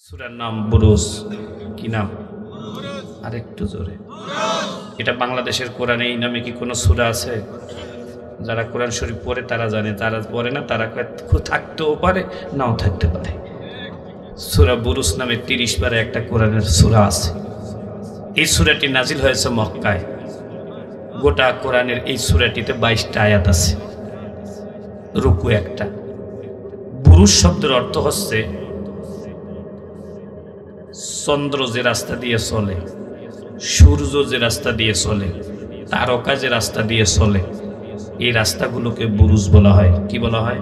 সূরার নাম বুরুজ। কি নাম? আরেকটু জোরে। এটা বাংলাদেশের কোরআনে এই নামে কি কোনো সূরা আছে? যারা কোরআন শরীফ পড়ে তারা জানে, যারা পড়ে না তারা থাকতেও পারে, নাও থাকতে পারে। সূরা বুরুজ নামে 30 বারে একটা কোরআনের সূরা আছে। এই সূরাটি নাজিল হয়েছে মক্কায়। গোটা কোরআনের এই সূরাটিতে 22টা আয়াত আছে, রুকু একটা। বুরুজ শব্দের অর্থ হচ্ছে চন্দ্র যে রাস্তা দিয়ে চলে, সূর্য যে রাস্তা দিয়ে চলে, তারকা যে রাস্তা দিয়ে চলে, এই রাস্তাগুলোকে বুরুজ বলা হয়। কি বলা হয়?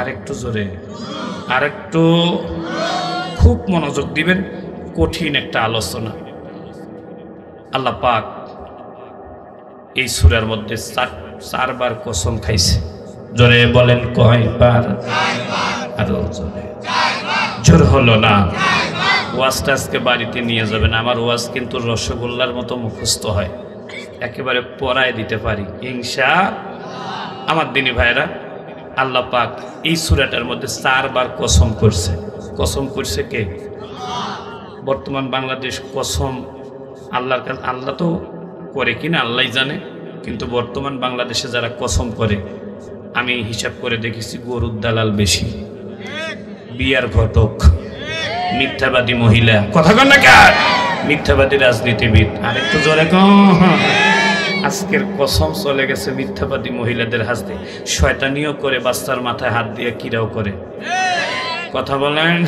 আরেকটু জোরে, আরেকটু, খুব মনোযোগ দিবেন, কঠিন একটা আলোচনা। আল্লাহ পাক এই সূরার মধ্যে চারবার কসম খাইছে। জোরে বলেন কয়বার? আরো জোরে। জোর হলো না। ওয়াজটা আজকে বাড়িতে নিয়ে যাবেন। আমার ওয়াজ কিন্তু রসগোল্লার মতো মুখস্থ হয়, একেবারে পড়ায় দিতে পারি ইনশাআল্লাহ। আমার দিনী ভাইরা, আল্লাহ পাক এই সূরাটার মধ্যে 4 বার কসম করছে। কসম করছে কে? বর্তমান বাংলাদেশ কসম আল্লাহর কাছে, আল্লাহ তো করে কিনা আল্লাহই জানে, কিন্তু বর্তমান বাংলাদেশে যারা কসম করে আমি হিসাব করে দেখেছি গরুর দালাল বেশি, বিয়ার ঘটক, মিথ্যাবাদী মহিলা, কথা কন না কার, মিথ্যাবাদী রাজনীতিবিদ। আরেকটু জোরে কন। আজকের কসম চলে গেছে মিথ্যাবাদী মহিলাদের হাতে। শয়তানিও করে, বাচ্চার মাথায় হাত দিয়ে কিরাও করে। কথা বলেন।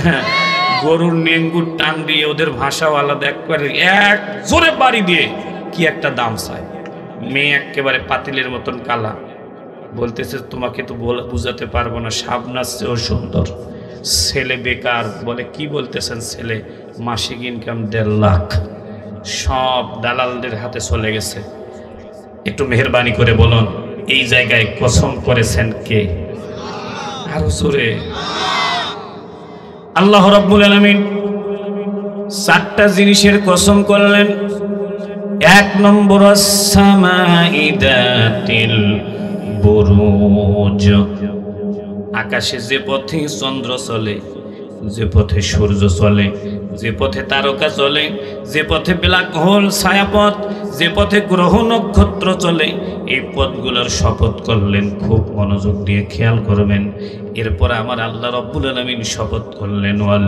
গরুর নেঙ্গুর টান দিয়ে, ওদের ভাষাও আলাদা, একবারে এক জোরে বাড়ি দিয়ে কি একটা দাম চায়। মেয়ে একেবারে পাতিলের মতন কালা, বলতেছে তোমাকে তো বুঝাতে পারবো না, শাবনাজ চেয়েও সুন্দর। ছেলে বেকার, বলে কি বলতেছেন? ছেলে মাসিক ইনকাম 1.5 লাখ, সব দালালদের হাতে চলে গেছে। একটু মেহেরবানি করে বলুন, এই জায়গায় কসম করেছেন কে? আরো জোরে। আল্লাহ রাব্বুল আলামিন 4টা জিনিসের কসম করলেন। 1 নম্বর আসসামাই যাতিল বুরুজ, আকাশে যে পথে চন্দ্র চলে, যে পথে সূর্য চলে, যে পথে তারকা চলে, যে পথে ব্ল্যাক হোল ছায়াপথ, যে পথে গ্রহ নক্ষত্র চলে, এই পথগুলোর শপথ করলেন। খুব মনোযোগ দিয়ে খেয়াল করবেন। এরপর আমার আল্লাহ রাব্বুল আলামিন শপথ করলেন ওয়াল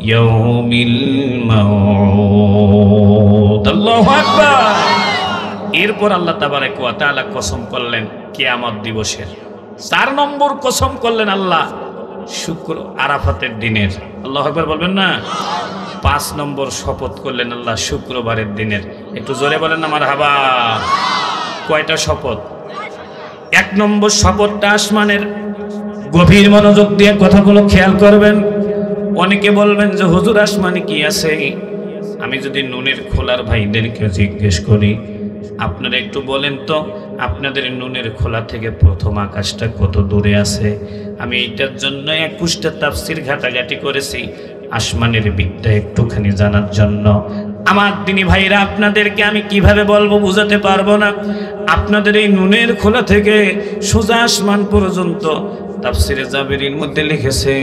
ইয়াউমিল মাউদ। আল্লাহু আকবার। এরপর আল্লাহ তাবারাকা ওয়া তাআলা কসম করলেন কিয়ামত দিবসের। 4 নম্বর কসম করলেন আল্লাহ শুক্র আরাফাতের দিনের। আল্লাহু আকবার বলবেন না? 5 নম্বর শপথ করলেন আল্লাহ শুক্রবারের দিনের। একটু জোরে বলেন না মারহাবা। কয়টা শপথ? 1 নম্বর শপথটা আসমানের। গভীর মনোযোগ দিয়ে কথাগুলো খেয়াল করবেন। অনেকে বলবেন যে হুজুর আসমানে কি আছে? আমি যদি নুনের খোলার ভাইদেরকে জিজ্ঞেস করি, আপনারা একটু বলেন তো আপনাদের নুনের খোলা থেকে প্রথম আকাশটা কত দূরে আছে? আমি এইটার জন্য 21টা তাফসীর ঘাটাঘাটি করেছি, আসমানের বিদ্যা একটুখানি জানার জন্য। আমার দিনী ভাইরা, আপনাদেরকে আমি কিভাবে বলবো বুঝাতে পারবো না। আপনাদের এই নুনের খোলা থেকে সোজা আসমান পর্যন্ত তাফসীরে জাবেরীর মধ্যে লিখেছে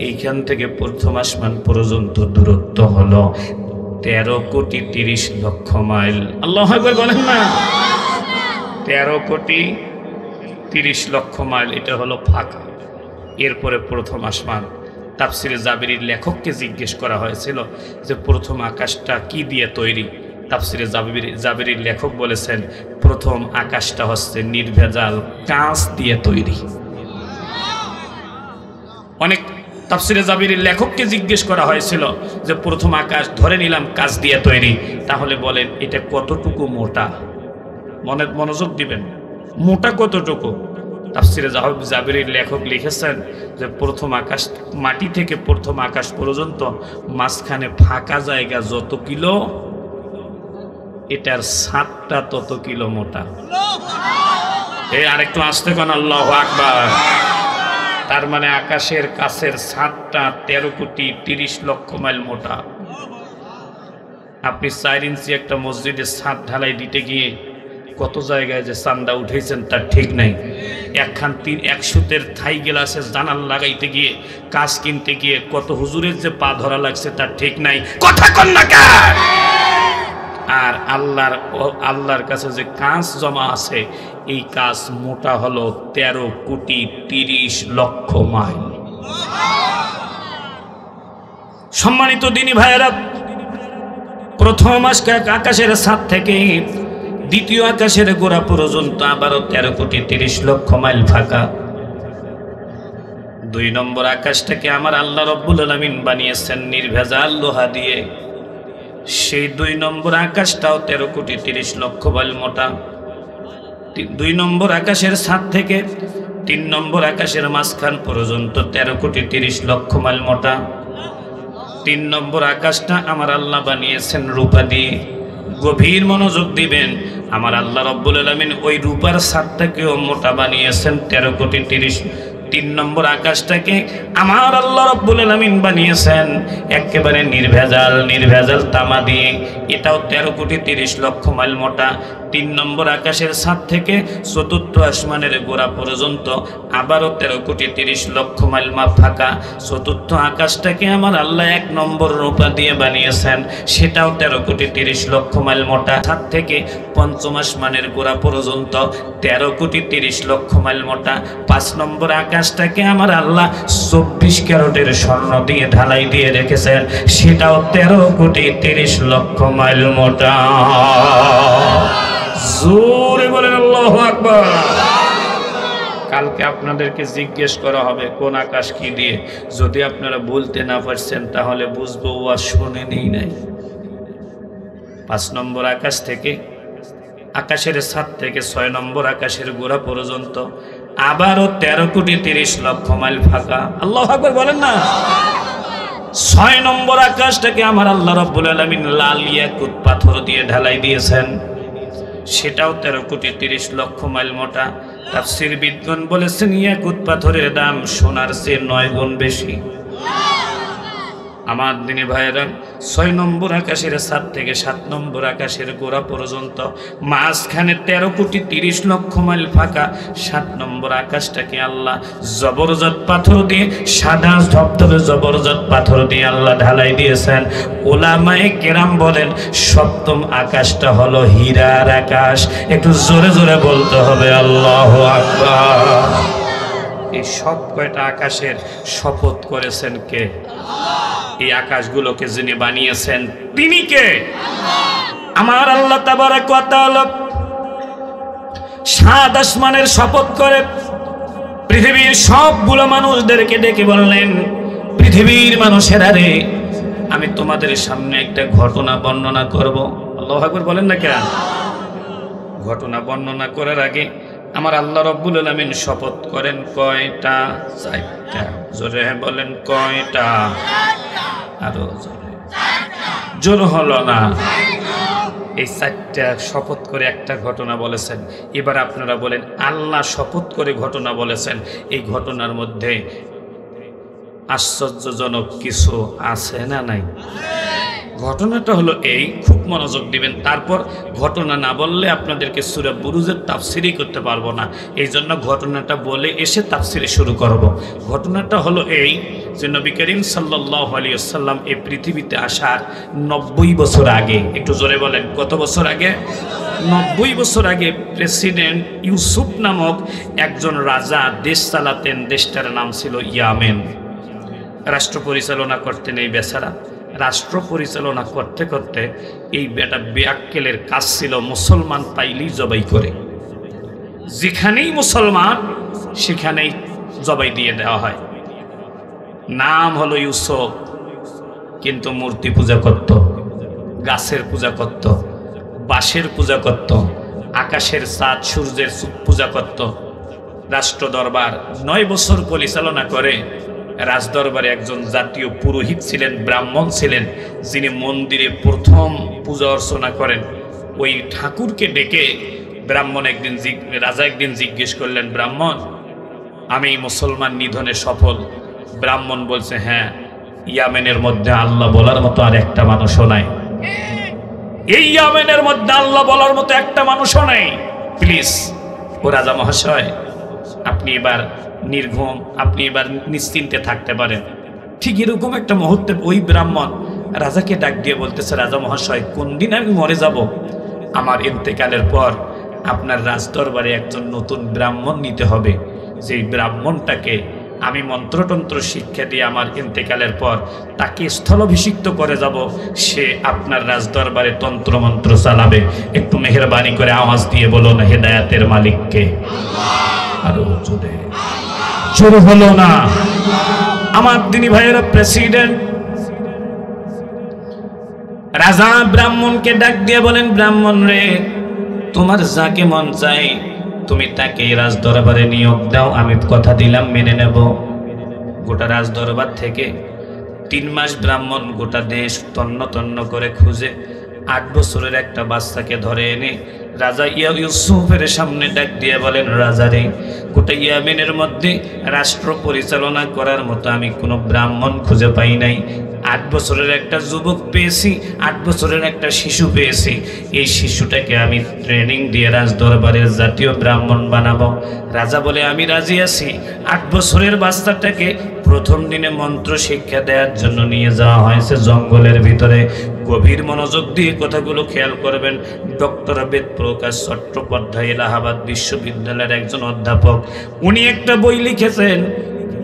এইখান থেকে প্রথম আসমান পর্যন্ত দূরত্ব হলো 13,30,00,000 মাইল। আল্লাহু আকবার বলেন না? 13,30,00,000 মাইল। এটা হলো ফাঁকা। এরপরে প্রথম আসমান। তাফসীরে জাবেরীর লেখককে জিজ্ঞেস করা হয়েছিল যে প্রথম আকাশটা কি দিয়ে তৈরি? তাফসীরে জাবেরীর লেখক বলেছেন প্রথম আকাশটা হচ্ছে নির্ভেজাল কাঁচ দিয়ে তৈরি। অনেক তাফসীরে জাবেরীর লেখককে জিজ্ঞেস করা হয়েছিল যে প্রথম আকাশ ধরে নিলাম কাঁচ দিয়ে তৈরি, তাহলে বলেন এটা কতটুকু মোটা? মনোযোগ দিবেন, মোটা কতটুকু? তাফসীরে জাবেরীর লেখক লিখেছেন যে প্রথম আকাশ, মাটি থেকে প্রথম আকাশ পর্যন্ত মাঝখানে ফাঁকা জায়গা যত কিলো, এটার 7টা তত কিলো মোটা। এই আরেকটু আসতে কোন আল্লাহু আকবার। তার মানে আকাশের কাছের 7টা 13,30,00,000 মাইল মোটা। আপনি 4 ইঞ্চি একটা মসজিদে ছাদ ঢালাই দিতে গিয়ে কত জায়গায় যে চান্দা উঠেছেন তার ঠিক নাই। একখান 100 থাই গ্লাসের জানাল লাগাইতে গিয়ে, কাজ কিনতে গিয়ে কত হুজুরের যে পা ধরা লাগছে তার ঠিক নাই। কথা কন না কার? আর আল্লাহর কাছে যে কাজ জমা আছে, এই কাজ মোটা হলো 13,30,00,000 মাইল। সম্মানিত দিনী ভাইয়েরা, প্রথম আকাশের ছাদ থেকে দ্বিতীয় আকাশের গোড়া পর্যন্ত আবারও 13,30,00,000 মাইল ফাঁকা। 2 নম্বর আকাশটাকে আমার আল্লাহ রব্বুল আলামিন বানিয়েছেন নির্ভেজাল লোহা দিয়ে। সেই 2 নম্বর আকাশটাও 13,30,00,000 মাইল মোটা। 2 নম্বর আকাশের ছাদ থেকে 3 নম্বর আকাশের মাঝখান পর্যন্ত 13,30,00,000 মাইল মোটা। 3 নম্বর আকাশটা আমার আল্লাহ বানিয়েছেন রূপা দিয়ে। গভীর মনোযোগ দিবেন, আমার আল্লাহ রব্বুল আলামিন ওই রূপার ছাদটাকেও মোটা বানিয়েছেন 13,30,00,000। 3 নম্বর আকাশটাকে আমার আল্লাহ রব্বুল আলামিন বানিয়েছেন একেবারে নির্ভেজাল তামা দিয়ে। এটাও 13,30,00,000 মাইল মোটা। 3 নম্বর আকাশের ছাদ থেকে 4র্থ আসমানের গোড়া পর্যন্ত আবারও 13,30,00,000 মাইল মাপ ফাঁকা। 4র্থ আকাশটাকে আমার আল্লাহ 1 নম্বর রূপা দিয়ে বানিয়েছেন, সেটাও 13,30,00,000 মাইল মোটা। ছাদ থেকে 5ম আসমানের গোড়া পর্যন্ত 13,30,00,000 মাইল মোটা। 5 নম্বর আকাশটাকে আমার আল্লাহ 24 ক্যারেটের স্বর্ণ দিয়ে ঢালাই দিয়ে রেখেছেন, সেটাও 13,30,00,000 মাইল মোটা। জোরে বলেন আল্লাহু আকবার। কালকে আপনাদেরকে জিজ্ঞেস করা হবে কোন আকাশ কি দিয়ে। যদি আপনারা বলতে না পারছেন তাহলে বুঝবো ওয়াজ শুনেনই নাই। 5 নম্বর আকাশ থেকে, আকাশের ছাদ থেকে 6 নম্বর আকাশের গোড়া পর্যন্ত আবারও 13,30,00,000 মাইল ফাঁকা। আল্লাহু আকবার বলেন না। 6 নম্বর আকাশটাকে আমার আল্লাহ রাব্বুল আলামিন লাল ইয়াকুত পাথর দিয়ে ঢালাই দিয়েছেন, সেটাও 13,30,00,000 মাইল মোটা। তাফসীরবিদগণ বলেছেন ইয়াকুত পাথরের দাম সোনার চেয়ে 9 গুণ বেশি। আমার দিনী ভাইয়েরা, 6 নম্বর আকাশের ছাদ থেকে 7 নম্বর আকাশের গোড়া পর্যন্ত মাঝখানে 13,30,00,000 মাইল ফাঁকা। 7 নম্বর আকাশটাকে আল্লাহ জবরদস্ত পাথর দিয়ে, সাদা ধবধবে জবরদস্ত পাথর দিয়ে আল্লাহ ঢালাই দিয়েছেন। ওলামায়ে কেরাম বলেন 7ম আকাশটা হলো হীরার আকাশ। একটু জোরে জোরে বলতে হবে আল্লাহু আকবার। এই সব কয়টা আকাশের শপথ করেছেন কে? এই আকাশগুলোকে যিনি বানিয়েছেন তিনি কে? আমার আল্লাহ তাবারক ওয়া তাআলা 7 আসমানের শপথ করে পৃথিবীর সবগুলো মানুষদেরকে ডেকে বললেন, পৃথিবীর মানুষেরা রে, আমি তোমাদের সামনে একটা ঘটনা বর্ণনা করব। আল্লাহু আকবার বলেন না কেন? ঘটনা বর্ণনা করার আগে আমার আল্লাহ রব্বুল আলামিন শপথ করেন কয়টা? 4টা। জোরে বলেন কয়টা? আরো জোরে। জোর হলো না। এই 4টা শপথ করে একটা ঘটনা বলেছেন। এবার আপনারা বলেন, আল্লাহ শপথ করে ঘটনা বলেছেন, এই ঘটনার মধ্যে আশ্চর্যজনক কিছু আছে না নাই? ঘটনাটা হলো এই, খুব মনোযোগ দিবেন। তারপর ঘটনা না বললে আপনাদেরকে সূরা বুরুজের তাফসীরই করতে পারবো না, এই জন্য ঘটনাটা বলে এসে তাফসীর শুরু করব। ঘটনাটা হলো এই যে নবী করিম সাল্লাল্লাহু আলাইহি ওয়াসাল্লাম এই পৃথিবীতে আসার 90 বছর আগে, একটু জোরে বলেন কত বছর আগে? 90 বছর আগে প্রেসিডেন্ট ইউসুফ নামক একজন রাজা দেশ চালাতেন। দেশটার নাম ছিল ইয়ামেন। রাষ্ট্র পরিচালনা করতেন এই বেচারা। রাষ্ট্র পরিচালনা করতে করতে এই বেটা বেআক্কেলের কাজ ছিল মুসলমান পাইলেই জবাই করে। যেখানেই মুসলমান সেখানেই জবাই দিয়ে দেওয়া হয়। নাম হলো ইউসুফ, কিন্তু মূর্তি পূজা করত, গাছের পূজা করত, বাঁশের পূজা করত, আকাশের চাঁদ সূর্যের পূজা করত। রাষ্ট্র দরবার 9 বছর পরিচালনা করে। রাজদরবারে একজন জাতীয় পুরোহিত ছিলেন, ব্রাহ্মণ ছিলেন, যিনি মন্দিরে প্রথম পূজা অর্চনা করেন। ওই ঠাকুরকে ডেকে রাজা একদিন জিজ্ঞেস করলেন, ব্রাহ্মণ, আমি মুসলমান নিধনে সফল। ব্রাহ্মণ বলছে, হ্যাঁ, ইয়ামেনের মধ্যে আল্লাহ বলার মতো আর একটা মানুষও নাই। এই ইয়ামেনের মধ্যে আল্লাহ বলার মতো একটা মানুষও নাই। প্লিজ ও রাজা মহাশয়, আপনি এবার নির্ঘুম, আপনি এবার নিশ্চিন্তে থাকতে পারেন। ঠিক এরকম একটা মুহূর্তে ওই ব্রাহ্মণ রাজাকে ডাক দিয়ে বলতেছে, রাজা মহাশয়, কোন দিন আমি মরে যাব? আমার ইন্তেকালের পর আপনার রাজদরবারে একজন নতুন ব্রাহ্মণ নিতে হবে, যেই ব্রাহ্মণটাকে আমি মন্ত্রতন্ত্র শিক্ষা দিয়ে আমার ইন্তেকালের পর তাকে স্থলাভিষিক্ত করে যাব, সে আপনার রাজদরবারে তন্ত্রমন্ত্র চালাবে। একটু মেহেরবানি করে আওয়াজ দিয়ে বলুন, হেদায়েতের মালিককে। আরো জোরে, জোরে হলো না? আমার দিনী ভাইয়েরা, প্রেসিডেন্ট রাজা ব্রাহ্মণকে ডাক দিয়ে বলেন, ব্রাহ্মণ রে, তোমার যাকে মন চাই তুমি তাকে রাজদরবারে নিয়োগ দাও, আমি কথা দিলাম মেনে নেব। গোটা রাজদরবার থেকে 3 মাস ব্রাহ্মণ গোটা দেশ তন্ন তন্ন করে খুঁজে 8 বছরের একটা বাচ্চাকে ধরে এনে রাজা ইউসুফের সামনে ডাক দিয়ে বলেন, রাজা রে, গোটা ইয়ামেনের মধ্যে রাষ্ট্র পরিচালনা করার মতো আমি কোনো ব্রাহ্মণ খুঁজে পাই নাই। 8 বছরের একটা যুবক পেয়েছি, 8 বছরের একটা শিশু পেয়েছি। এই শিশুটাকে আমি ট্রেনিং দিয়ে রাজদরবারের জাতীয় ব্রাহ্মণ বানাবো। রাজা বলে, আমি রাজি আছি। 8 বছরের বাচ্চাটাকে প্রথম দিনে মন্ত্র শিক্ষা দেওয়ার জন্য নিয়ে যাওয়া হয়েছে জঙ্গলের ভিতরে। গভীর মনোযোগ দিয়ে কথাগুলো খেয়াল করবেন। ডক্টর বেদপ্রকাশ চট্টোপাধ্যায় এলাহাবাদ বিশ্ববিদ্যালয়ের একজন অধ্যাপক, উনি একটা বই লিখেছেন,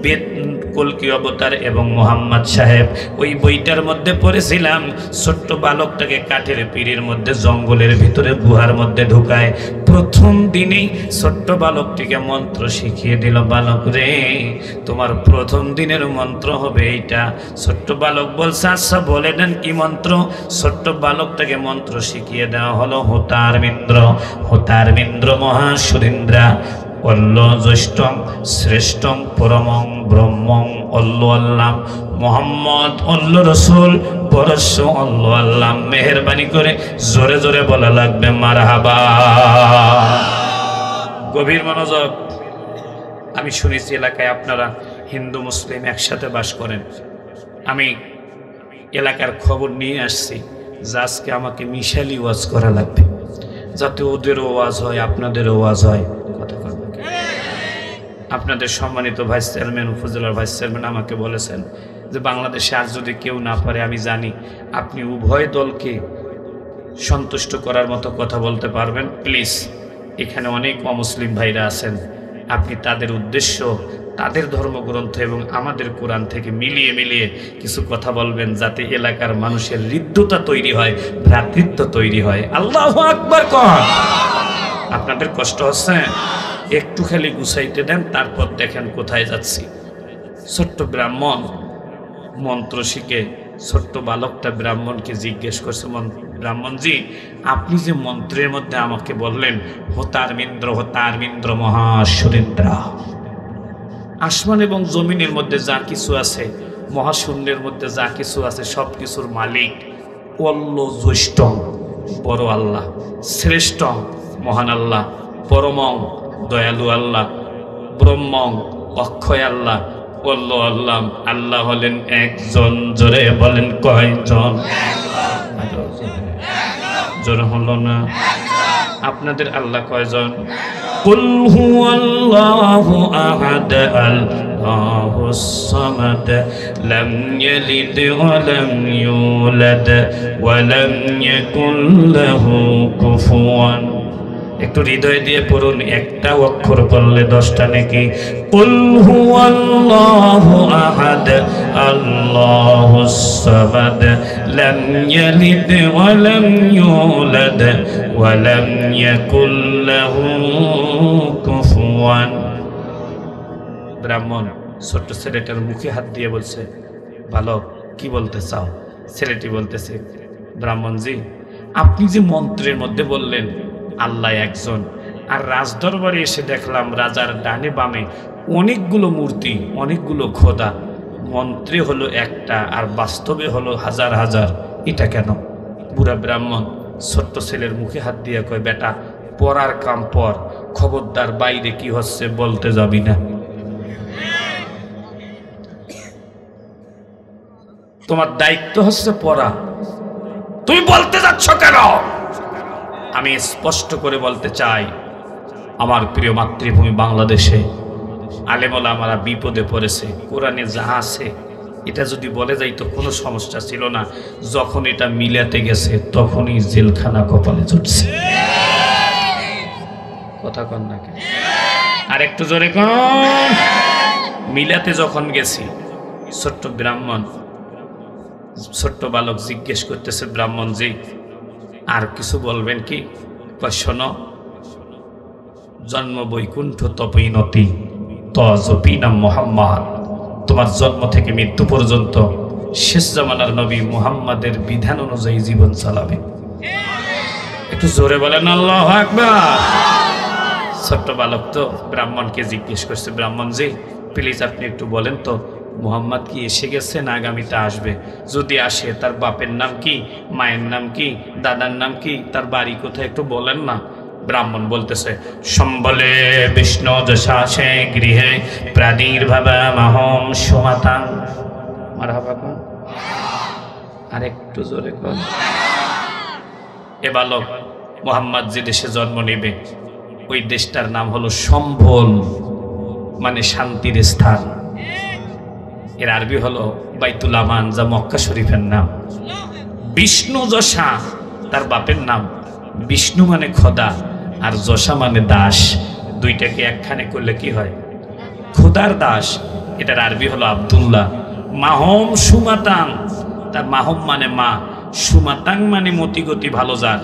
বেদ কলকি অবতার এবং মোহাম্মদ সাহেব। ওই বইটার মধ্যে পড়েছিলাম, ছোট্ট বালকটাকে কাঠের পিঁড়ির মধ্যে জঙ্গলের ভিতরে গুহার মধ্যে ঢুকায়। প্রথম দিনেই ছোট্ট বালকটিকে মন্ত্র শিখিয়ে দিল, বালক রে, তোমার প্রথম দিনের মন্ত্র হবে এইটা। ছোট্ট বালক বলছে, আচ্ছা বলে দেন কি মন্ত্র? ছোট্ট বালকটাকে মন্ত্র শিখিয়ে দেওয়া হলো, হোতারমিন্দ্র হোতারমিন্দ্র মহাসুরেন্দ্রা অল্ল জ্যৈষ্ঠং শ্রেষ্ঠং পরমং ব্রহ্মং অল্ল আল্লাহ মোহাম্মদ অল্ল রসুল পরশ অল্ল আল্লাহ। মেহেরবানি করে জোরে জোরে বলা লাগবে মারহাবা। গভীর মনোযোগ। আমি শুনেছি এলাকায় আপনারা হিন্দু মুসলিম একসাথে বাস করেন। আমি এলাকার খবর নিয়ে আসছি যে আজকে আমাকে মিশালি ওয়াজ করা লাগবে, যাতে ওদেরও ওয়াজ হয় আপনাদেরও ওয়াজ হয়। আপনাদের সম্মানিত ভাইস চেয়ারম্যান, উপজেলার ভাইস চেয়ারম্যান আমাকে বলেছেন যে বাংলাদেশে আর যদি কেউ না পারে, আমি জানি আপনি উভয় দলকে সন্তুষ্ট করার মতো কথা বলতে পারবেন। প্লিজ, এখানে অনেক অমুসলিম ভাইরা আছেন, আপনি তাদের উদ্দেশ্য, তাদের ধর্মগ্রন্থ এবং আমাদের কোরআন থেকে মিলিয়ে মিলিয়ে কিছু কথা বলবেন, যাতে এলাকার মানুষের হৃদ্যতা তৈরি হয়, ভ্রাতৃত্ব তৈরি হয়। আল্লাহু আকবার কর। আপনাদের কষ্ট হচ্ছে, একটু খালি গুছাইতে দেন, তারপর দেখেন কোথায় যাচ্ছি। ছোট্ট ব্রাহ্মণ মন্ত্র শিখে ছোট্ট বালকটা ব্রাহ্মণকে জিজ্ঞেস করছে, ব্রাহ্মণজি, আপনি যে মন্ত্রের মধ্যে আমাকে বললেন হোতারমিন্দ্র মহাসুরেন্দ্রা, আসমান এবং জমিনের মধ্যে যা কিছু আছে, মহাশূন্যের মধ্যে যা কিছু আছে, সব কিছুর মালিক অল্ল জ্যৈষ্ঠ বড় আল্লাহ, শ্রেষ্ঠ মহান আল্লাহ, পরমং দয়ালু আল্লাহ, ব্রহ্মং অক্ষয় আল্লাহ, অল্ল আল্লাহ। আল্লাহ হলেন একজন। জোরে বলেন কয়জন? জোরে হলো না? আপনাদের আল্লাহ কয়জন? কুল হুয়াল্লাহু আহাদ আল্লাহুস সামাদ লাম ইয়ালিদ ওয়া লাম ইউলাদ ওয়া লাম ইয়াকুল লাহু কুফুয়ান। একটু হৃদয় দিয়ে পড়ুন, একটা অক্ষর পড়লে 10টা নেকি। কুল হুয়াল্লাহু আহাদ আল্লাহুস সামাদ লাম ইয়ালিদ ওয়া লাম ইউলাদ ওয়া লাম ইয়াকুল লাহু কুফুয়ান। ব্রাহ্মণ ছোট্ট ছেলেটার মুখে হাত দিয়ে বলছে, বালক কি বলতে চাও? ছেলেটি বলতেছে, ব্রাহ্মণজি, আপনি যে মন্ত্রের মধ্যে বললেন আল্লাহ একজন, আর রাজদরবারে এসে দেখলাম রাজার ডানে বামে অনেকগুলো মূর্তি, অনেকগুলো খোদা। মন্ত্রে হলো একটা আর বাস্তবে হলো হাজার হাজার, এটা কেন? বুড়া ব্রাহ্মণ ছোট্ট ছেলের মুখে হাত দিয়ে কয়, বেটা, পড়ার কাম পর, খবরদার বাইরে কি হচ্ছে বলতে যাবি না। তোমার দায়িত্ব হচ্ছে পড়া, তুমি বলতে যাচ্ছ কেন? আমি স্পষ্ট করে বলতে চাই, আমার প্রিয় মাতৃভূমি বাংলাদেশে আলেমওলামারা বিপদে পড়েছে। কোরআনে যা আছে এটা যদি বলে যাই তো কোনো সমস্যা ছিল না, যখন এটা মিলাতে গেছে তখনই জেলখানা কপালে জুটছে। কথা কন না কেন? আর একটু জোরে কন। মিলাতে যখন গেছি, ছোট্ট ব্রাহ্মণ, ছোট্ট বালক জিজ্ঞেস করতেছে, ব্রাহ্মণ জি আর কিছু বলবেন কি? শোনো, জন্ম বৈকুণ্ঠ তপৈনতি তজপিনা মুহাম্মদ, তোমার জন্ম থেকে মৃত্যু পর্যন্ত শেষ জামানার নবী মুহাম্মাদের বিধান অনুযায়ী জীবন চালাবে। একটু জোরে বলেন আল্লাহু আকবার। ছোট্ট বালক তো ব্রাহ্মণকে জিজ্ঞেস করছে, ব্রাহ্মণ জি প্লিজ আপনি একটু বলেন তো মুহাম্মদ কি এসে গেছে না আগামীতে আসবে? যদি আসে তার বাপের নাম কি, মায়ের নাম কি, দাদার নাম কি, তার বাড়ি কোথায় একটু বলেন না। ব্রাহ্মণ বলতেছে, সম্বলে বিষ্ণু যশাসে গৃহে প্রাদুর্ভাবামহং সুমাতাং। মারহাবা কোন? আর একটু জোরে কোন। এ বালক মুহাম্মদ যে দেশে জন্ম নেবে ওই দেশটার নাম হলো সম্বল, মানে শান্তির স্থান। এর আরবি হলো বাইতুল আমান, যা মক্কা শরীফের নাম। বিষ্ণু যশা তার বাপের নাম। বিষ্ণু মানে খোদা আর যশা মানে দাস, দুইটাকে একখানে করলে কি হয়? খোদার দাস। এটার আরবি হলো আব্দুল্লাহ। মাহম সুমাতাং, তার মাহম মানে মা, সুমাতাং মানে মতিগতি ভালো যার,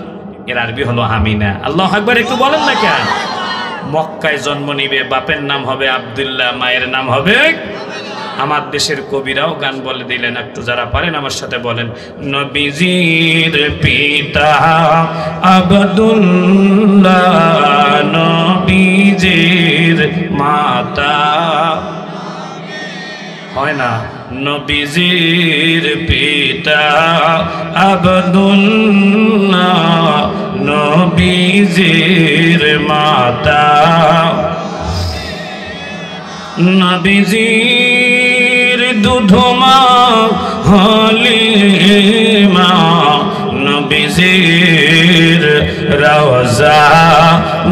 এর আরবি হলো আমিনা। আল্লাহু আকবার একটু বলেন না কেন? মক্কায় জন্ম নিবে, বাপের নাম হবে আব্দুল্লাহ, মায়ের নাম হবে। আমার দেশের কবিরাও গান বলে দিলেন, একটু যারা পারেন আমার সাথে বলেন, নবীজির পিতা আব্দুল্লাহ, নবীজির মাতা হয় না, নবীজির পিতা আব্দুল্লাহ, নবীজির মাতা নবীজির দুধমা হালিমা, নবীজির রওজা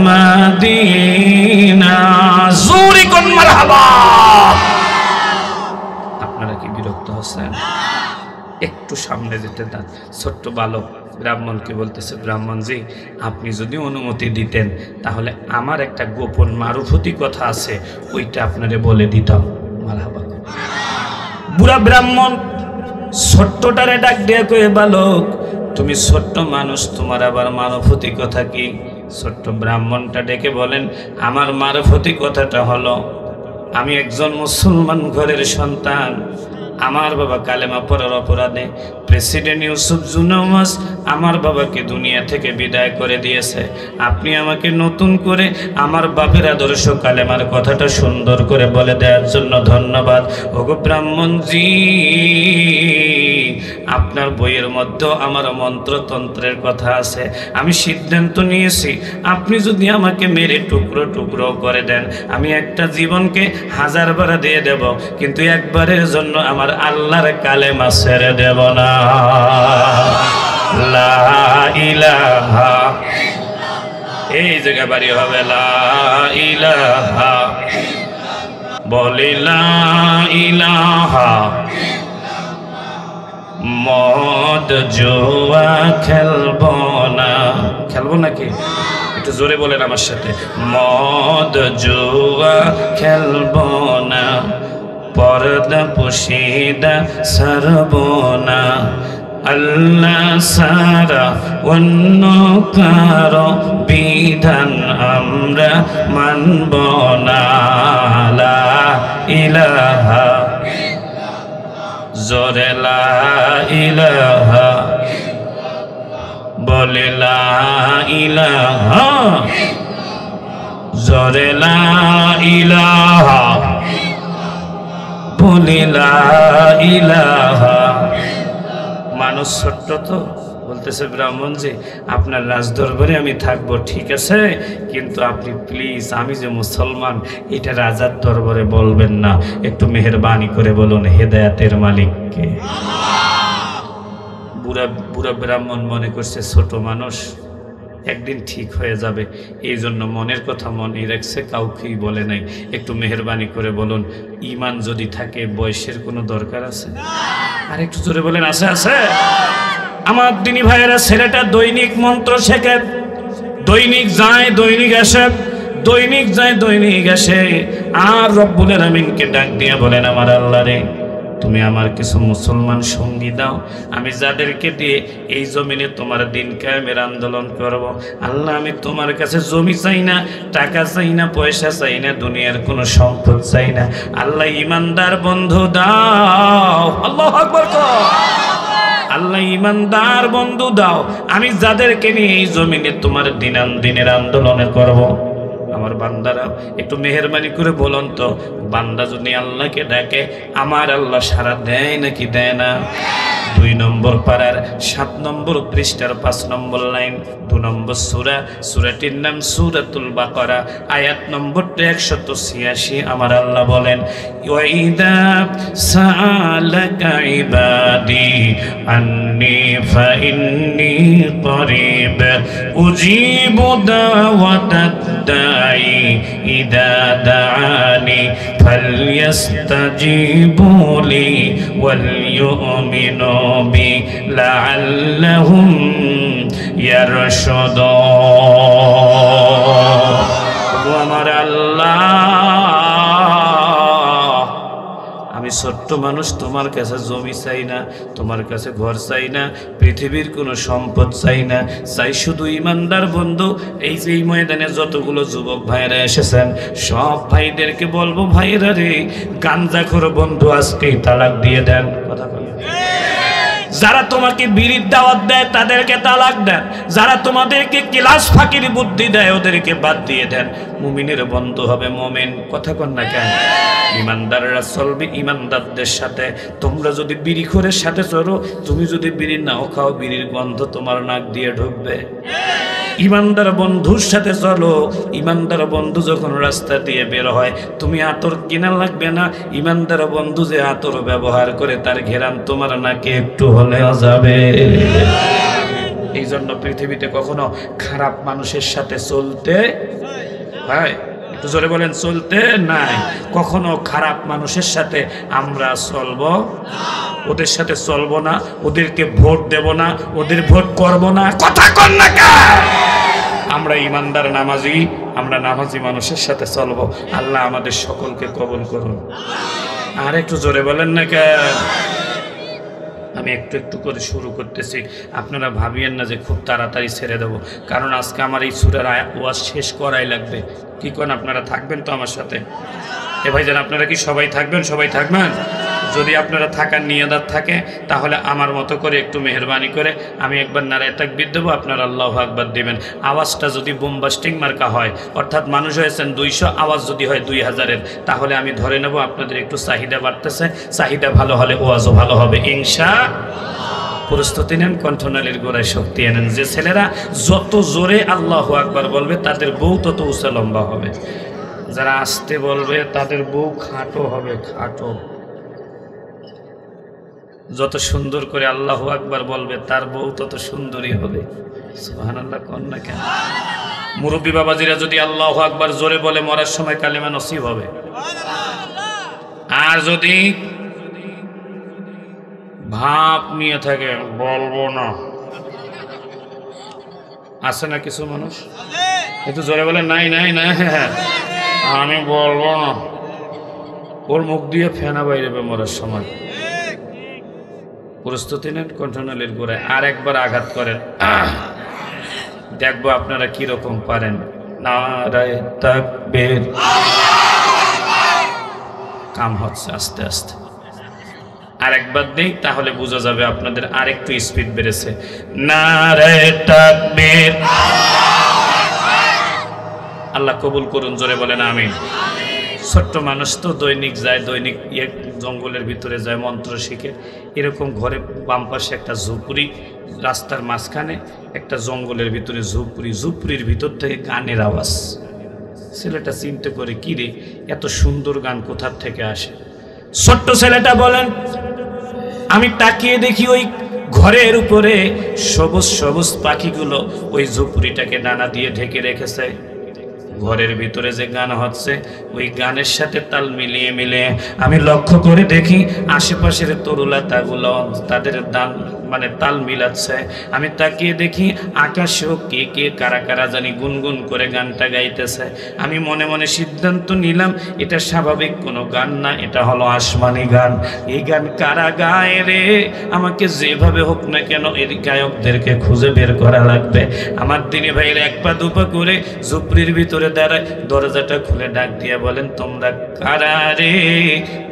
মদিনা। জোরে কোন মারহাবা। আপনারা কি বিরক্ত হচ্ছেন? একটু সামনে যেতে দেন। ছোট্ট বালক ব্রাহ্মণকে বলতেছে, ব্রাহ্মণ জি আপনি যদি অনুমতি দিতেন তাহলে আমার একটা গোপন মারুফতি কথা আছে, ওইটা আপনারে বলে দিতাম। মারহাবা। বুড়া ব্রাহ্মণ ছোট্টটারে ডাক দিয়ে কয়ে, বালক তুমি ছোট্ট মানুষ, তোমার আবার মারুফতি কথা কি? ছোট্ট ব্রাহ্মণটা ডেকে বলেন, আমার মারুফতি কথাটা হলো আমি একজন মুসলমান ঘরের সন্তান। আমার বাবা কালেমা পড়ার অপরাধে প্রেসিডেন্ট ইউসুফ জুনাওয়াজ আমার বাবাকে দুনিয়া থেকে বিদায় করে দিয়েছে। আপনি আমাকে নতুন করে আমার বাপের আদর্শ কালেমার কথাটা সুন্দর করে বলে দেওয়ার জন্য ধন্যবাদ। ওগো ব্রাহ্মণজি, আপনার বইয়ের মধ্যেও আমার মন্ত্রতন্ত্রের কথা আছে। আমি সিদ্ধান্ত নিয়েছি আপনি যদি আমাকে মেরে টুকরো টুকরো করে দেন, আমি একটা জীবনকে 1000 বার দিয়ে দেব, কিন্তু একবারের জন্য আমার আল্লাহর কালেমা ছেড়ে দেব না। লা ইলাহা, এই জায়গা বাড়ি হবে লা ইলাহা, বলি লা ইলাহা। মদ জুয়া খেলবো না, খেলবো নাকি? একটু জোরে বলেন আমার সাথে, মদ জুয়া খেলবো না, পর্দা পুশিদা সারবো না, আল্লাহ সারা অন্য কারো বিধান আমরা মানব না। লা ইলাহা, জোরে লা ইলাহা, বলে লা ইলাহা, জোরে লা ইলাহা, বলে লা ইলাহা। মানুষ ছোট্ট তো বলতেছে, ব্রাহ্মণ জি আপনার রাজদরবারে আমি থাকবো, ঠিক আছে, কিন্তু আপনি প্লিজ আমি যে মুসলমান এটা রাজার দরবারে বলবেন না, একটু মেহেরবানি করে বলুন হেদায়েতের মালিককে। বুড়া বুড়া ব্রাহ্মণ মনে করছে ছোট মানুষ, একদিন ঠিক হয়ে যাবে। এই জন্য মনের কথা মনে রাখছে, কাউকেই বলে নাই। একটু মেহেরবানি করে বলুন, ঈমান যদি থাকে বয়সের কোনো দরকার আছে? আর একটু জোরে বলেন, আছে আছে? আমার দিনী ভাইয়েরা, ছেলেটা দৈনিক মন্ত্র শেখে, দৈনিক যায় দৈনিক আসে, দৈনিক যায় দৈনিক আসে। আর রব্বুল আলামিনকে ডাক দিয়া বলেন, আমার আল্লাহ রে, তুমি আমার কিছু মুসলমান সঙ্গী দাও, আমি যাদেরকে দিয়ে এই জমিনে তোমার দিন কায়েমের আন্দোলন করব। আল্লাহ, আমি তোমার কাছে জমি চাই না, টাকা চাই না, পয়সা চাই না, দুনিয়ার কোনো সম্পদ চাই না। আল্লাহ, ইমানদার বন্ধু দাও। আল্লাহু আকবার। আল্লাহ, ইমানদার বন্ধু দাও, আমি যাদেরকে নিয়ে এই জমিনে তোমার দিনের আন্দোলনে করব। আমার বান্দারা একটু মেহেরবানি করে বলুন তো, বান্দা যদি আল্লাহকে ডাকে, আমার আল্লাহ সাড়া দেয় নাকি দেয় না? 2 নম্বর পারার 7 নম্বর পৃষ্ঠার 5 নম্বর লাইন, 2 নম্বর সূরা, সূরাটির নাম সূরাতুল বাকারা, আয়াত নম্বরটা 186। আমার আল্লাহ বলেন, ওয়াইদা সালাকা ইবাদি আন্নি ফাইন্নি করিব উজিবু দাওয়াতাদ দাই ইদা দাআনি ফালইস্তাজিবু লি ওয়াল ইউমিনু বি লাআল্লাহুম ইয়ারশুদুন। আমার আল্লাহ, আমি ছোট্ট মানুষ, তোমার কাছে জমি চাই না, তোমার কাছে ঘর চাই না, পৃথিবীর কোনো সম্পদ চাই না, চাই শুধু ইমানদার বন্ধু। এই যে এই ময়দানে যতগুলো যুবক ভাইরা এসেছেন, সব ভাইদেরকে বলবো, ভাইরা রে, গাঞ্জাখোর বন্ধু আজকেই তালাক দিয়ে দেন। কথা বলেন। যারা তোমাকে বিড়ির দাওয়াত দেয় তাদেরকে তালাক দেন, যারা তোমাদেরকে ক্লাস ফাঁকির বুদ্ধি দেয় ওদেরকে বাদ দিয়ে দেন। মুমিনের বন্ধু হবে মুমিন। কথা কন না কেন? ইমানদাররা চলবে ইমানদারদের সাথে। তোমরা যদি বিড়িখোরের সাথে চলো, তুমি যদি বিড়ি নাও খাও, বিড়ির গন্ধ তোমার নাক দিয়ে ঢুকবে। ইমানদার বন্ধুর সাথে চলো, ইমানদার বন্ধু যখন রাস্তা দিয়ে বের হয়, তুমি আতর কিনা লাগবে না। ইমানদার বন্ধু যে আতর ব্যবহার করে, তার ঘেরান তোমার নাকে একটু হলেও যাবে। এই জন্য পৃথিবীতে কখনো খারাপ মানুষের সাথে চলতে হয়, একটু জোরে বলেন, চলতে নাই। কখনো খারাপ মানুষের সাথে আমরা চলবো, ওদের সাথে চলবো না, ওদেরকে ভোট দেব না, ওদের ভোট করব না। কথা কন না কেন? আমরা ইমানদার নামাজি, আমরা নামাজি মানুষের সাথে চলবো। আল্লাহ আমাদের সকলকে কবুল করুন। আর একটু জোরে বলেন না কেন? আমি একটু একটু করে শুরু করতেছি, আপনারা ভাবিয়েন না যে খুব তাড়াতাড়ি ছেড়ে দেবো, কারণ আজকে আমার এই সূরার ওয়াজ শেষ করাই লাগবে। কি করেন আপনারা? থাকবেন তো আমার সাথে? এ ভাইজান, আপনারা কি সবাই থাকবেন? সবাই থাকবেন? যদি আপনারা থাকার নিয়াদাত থাকে, তাহলে আমার মতো করে একটু মেহেরবানি করে আমি একবার নারায়ে তাকবীর দেবো, আপনারা আল্লাহু আকবার দিবেন। আওয়াজটা যদি বোমবাস্টিং মার্কা হয়, অর্থাৎ মানুষ হয়েছেন 200, আওয়াজ যদি হয় 2000-এর, তাহলে আমি ধরে নেব আপনাদের একটু চাহিদা বাড়তেছে। চাহিদা ভালো হলে ওয়াজও ভালো হবে ইনশাআল্লাহ। প্রস্তুতি নেন, কণ্ঠনালীর গোড়ায় শক্তি এনেন। যে ছেলেরা যত জোরে আল্লাহু আকবার বলবে, তাদের বউ তত উঁচা লম্বা হবে। যারা আস্তে বলবে, তাদের বউ খাটো হবে, খাটো। যত সুন্দর করে আল্লাহু আকবার বলবে, তার বউ তত সুন্দরী হবে। সুবহানাল্লাহ কোন না কেন? মুরব্বী বাবাজিরা যদি আল্লাহু আকবার জোরে বলে, মরার সময় কালেমা নসিব হবে। আর যদি ভাব নিয়ে থাকে, বলবো না, আছে না কিছু মানুষ, একটু জোরে বলে, নাই নাই নাই, আমি বলবো না, ওর মুখ দিয়ে ফেনা বাইরেবে মরার সময়। প্রস্তুতি নেন, কণ্ঠনালীর গোড়ায় আর একবার আঘাত করেন, দেখবো আপনারা কিরকম পারেন। নারায়ে তাকবীর। কাম হচ্ছে আস্তে আস্তে, আর একবার দেই, তাহলে বোঝা যাবে আপনাদের আরেকটু স্পিড বেড়েছে। নারায়ে তাকবীর। আল্লাহ কবুল করুন, জোরে বলেন আমিন। ছোট্ট মানুষ তো দৈনিক যায়, দৈনিক জঙ্গলের ভিতরে যায়, মন্ত্র শিখে। এরকম ঘরে বাম পাশে একটা ঝুপড়ি, রাস্তার মাঝখানে একটা জঙ্গলের ভিতরে ঝুপড়ি, ঝুপড়ির ভিতর থেকে গানের আওয়াজ। ছেলেটা চিন্তা করে, কি রে, এত সুন্দর গান কোথার থেকে আসে? ছোট্ট ছেলেটা বলেন, আমি তাকিয়ে দেখি ওই ঘরের উপরে সবুজ সবুজ পাখিগুলো ওই ঝুপড়িটাকে ডানা দিয়ে ঢেকে রেখেছে। ঘরের ভিতরে যে গান হচ্ছে ওই গানের সাথে তাল মিলিয়ে মিলিয়ে আমি লক্ষ্য করে দেখি আশেপাশের তরুলতাগুলো তাদের মানে তাল মিলাচ্ছে। আমি তাকিয়ে দেখি আকাশেও কে কে কারা কারা জানি গুনগুন করে গানটা গাইতেছে। আমি মনে মনে সিদ্ধান্ত নিলাম এটা স্বাভাবিক কোনো গান না, এটা হলো আসমানি গান। এই গান কারা গায় রে? আমাকে যেভাবে হোক না কেন এর গায়কদেরকে খুঁজে বের করা লাগবে। আমার দিনী ভাইয়ের এক পা দুপা করে ঝুপড়ির ভিতরে দাঁড়ায়, দরজাটা খুলে ডাক দিয়ে বলেন, তোমরা কারা রে?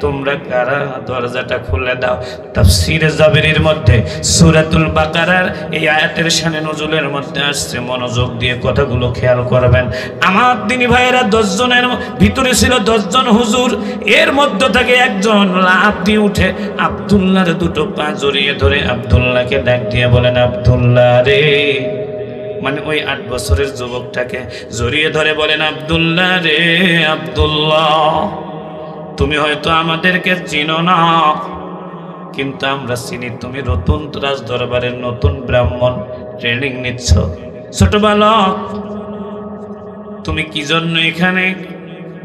তোমরা কারা? দরজাটা খুলে দাও। তাফসীরে জাবেরীর মধ্যে সূরাতুল বাকারার এই আয়াতের শানে নজুলের মধ্যে আসছে, মনোযোগ দিয়ে কথাগুলো খেয়াল করবেন। আমার দিনী ভাইয়েরা 10 জনের ভিতরে ছিল 10 জন হুজুর। এর মধ্য থেকে একজন লাফ দিয়ে উঠে আব্দুল্লাহর দুটো পা জড়িয়ে ধরে আব্দুল্লাহকে ডাক দিয়ে বলেন, আব্দুল্লাহ রে, মানে ওই 8 বছরের যুবকটাকে জড়িয়ে ধরে বলেন, আব্দুল্লাহ রে, আব্দুল্লাহ তুমি হয়তো আমাদেরকে চিনো না, কিন্তু আমরা চিনি। তুমি নতুন রাজ দরবারের নতুন ব্রাহ্মণ, ট্রেনিং নিচ্ছ। ছোট বালক, তুমি কি জন্য এখানে?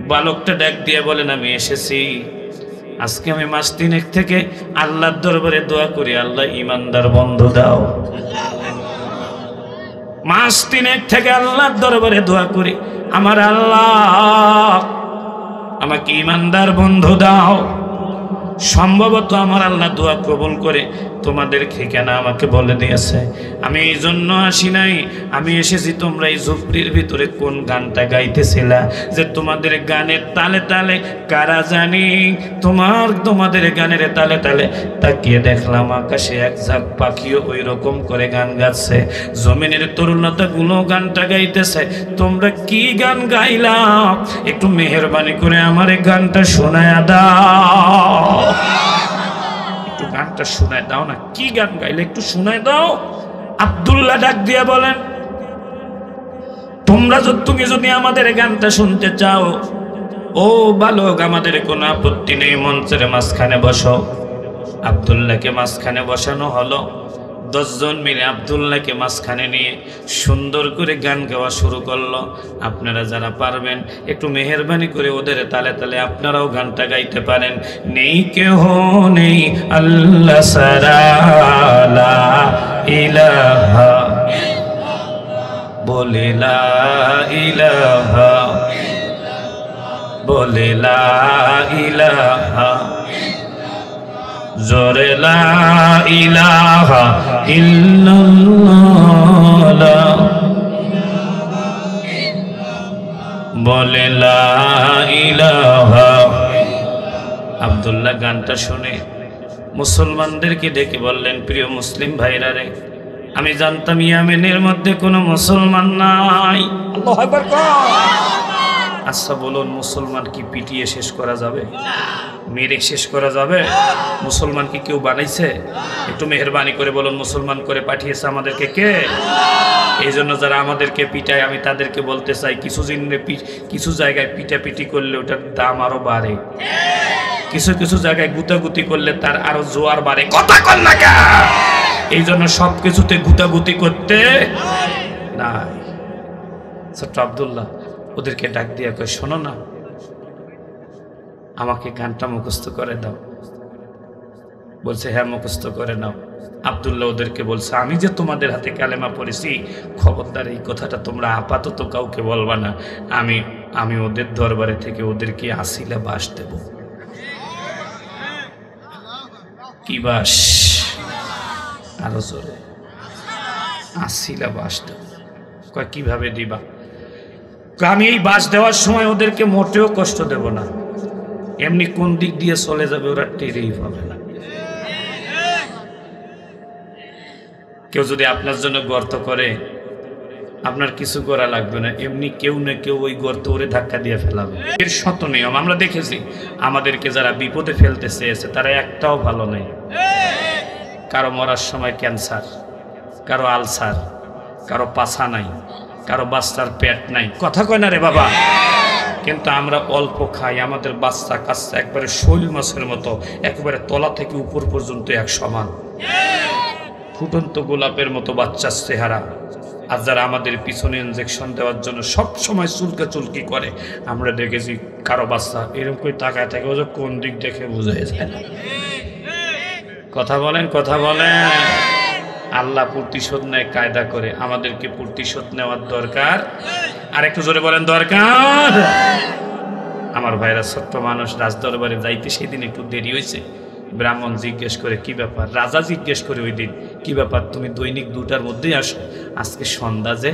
বালকটা ডাক দিয়ে বলেন, আমি এসেছি আজকে আমি মাস 3 থেকে আল্লাহর দরবারে দোয়া করি, আল্লাহ ইমানদার বন্ধু দাও। মাস 3 থেকে আল্লাহর দরবারে দোয়া করি, আমার আল্লাহ আমাকে ইমানদার বন্ধু দাও। সম্ভবত আমার আল্লাহ দোয়া কবুল করে তোমাদের ঠিকানা আমাকে বলে দিয়েছে। আমি এই জন্য আসি নাই, আমি এসেছি তোমরা এই ঝুপড়ির ভিতরে কোন গানটা গাইতেছিলা, যে তোমাদের গানের তালে তালে কারা জানি তোমাদের গানের তালে তালে তাকিয়ে দেখলাম আকাশে এক ঝাঁক পাখিও ওই রকম করে গান গাচ্ছে, জমিনের তরুণতাগুলো গানটা গাইতেছে। তোমরা কি গান গাইলা? একটু মেহেরবানি করে আমার এই গানটা শোনায়া দাও, একটু গানটা শোনায় দাও না। কি গান গাইলে একটু শোনায় দাও। আব্দুল্লাহ ডাক দিয়ে বলেন, তুমি যদি আমাদের গানটা শুনতে চাও, ও বালক, আমাদের কোনো আপত্তি নেই, মঞ্চের মাঝখানে বসো। আব্দুল্লাহকে মাঝখানে বসানো হলো। 10 জন মিলে আব্দুল্লাহকে মাঝখানে নিয়ে সুন্দর করে গান গাওয়া শুরু করলো। আপনারা যারা পারবেন একটু মেহেরবানি করে ওদের তালে তালে আপনারাও গানটা গাইতে পারেন। নেই কেহ নেই আল্লাহ ছাড়া, লা ইলাহা বলে, লা ইলাহা বলে, লা ইলাহা জোরে, লা ইলাহা ইল্লাল্লাহ বলে, লা ইলাহা। আব্দুল্লাহ গানটা শুনে মুসলমানদেরকে ডেকে বললেন, প্রিয় মুসলিম ভাইরা রে, আমি জানতাম ইয়ামেনের মধ্যে কোনো মুসলমান নাই। আল্লাহু আকবার। আচ্ছা বলুন, মুসলমান কি পিটিয়ে শেষ করা যাবে? মেরে শেষ করা যাবে? মুসলমান কি কেউ বানাইছে? একটু মেহেরবানি করে বলুন, মুসলমান করে পাঠিয়েছে আমাদেরকে কে? এই জন্য যারা আমাদেরকে পিটায়, আমি তাদেরকে বলতে চাই, কিছু জায়গায় পিটাপিটি করলে ওটার দাম আরো বাড়ে, কিছু কিছু জায়গায় গুতাগুতি করলে তার আরো জোয়ার বাড়ে। কথা কন না কা? এই জন্য সবকিছুতে গুতাগুতি করতে নাই। ছোট্ট আব্দুল্লাহ ওদেরকে ডাক দিয়ে কয়, শোনো না, আমাকে গানটা মুখস্থ করে দাও। বলছে, হ্যাঁ মুখস্থ করে নাও। আব্দুল্লাহ ওদেরকে বলছে, আমি যে তোমাদের হাতে কালেমা পড়েছি, খবরদার এই কথাটা তোমরা আপাতত কাউকে বলবা না। আমি ওদের দরবারে থেকে ওদেরকে আসিলা বাস দেব। কি বাস? আরো জোরে, আসিলা বাস দেব। কয় কিভাবে দিবা? আমি এই বাস দেওয়ার সময় ওদেরকে মোটেও কষ্ট দেব না, এমনি কোন দিক দিয়ে চলে যাবে ওরা টেরেই পাবে না। কেউ যদি আপনার জন্য গর্ত করে, আপনার কিছু করা লাগবে না, এমনি কেউ না কেউ ওই গর্ত ওরে ধাক্কা দিয়ে ফেলাবে। এর শত নিয়ম আমরা দেখেছি। আমাদেরকে যারা বিপদে ফেলতে চেয়েছে তারা একটাও ভালো নেই। কারো মরার সময় ক্যান্সার, কারো আলসার, কারো পাছা নাই, কারো বাচ্চার পেট নাই। কথা কয় না রে বাবা? কিন্তু আমরা অল্প খাই, আমাদের বাচ্চা কাচ্চা একবারে শৈল মাছের মতো, একেবারে তলা থেকে উপর পর্যন্ত এক সমান। ফুটন্ত গোলাপের মতো বাচ্চার চেহারা। আর যারা আমাদের পিছনে ইনজেকশন দেওয়ার জন্য সব সময় চুলকি করে, আমরা দেখেছি কারো বাচ্চা এরকম করে তাকায় থাকে, ও যে কোন দিক দেখে বোঝা যায় না। কথা বলেন, কথা বলেন। আল্লাহ প্রতিশোধ নেয় কায়দা করে, আমাদেরকে প্রতিশোধ নেওয়ার দরকার। আর একটু জোরে বলেন দরকার। আমার ভাইরা, ছোট্ট মানুষ রাজদরবারে যাইতে সেদিন একটু দেরি হয়েছে। ব্রাহ্মণ জিজ্ঞেস করে কি ব্যাপার, রাজা জিজ্ঞেস করে ওই দিন কি ব্যাপার, তুমি দৈনিক 2টার মধ্যেই আসো, আজকে সন্ধ্যা যে।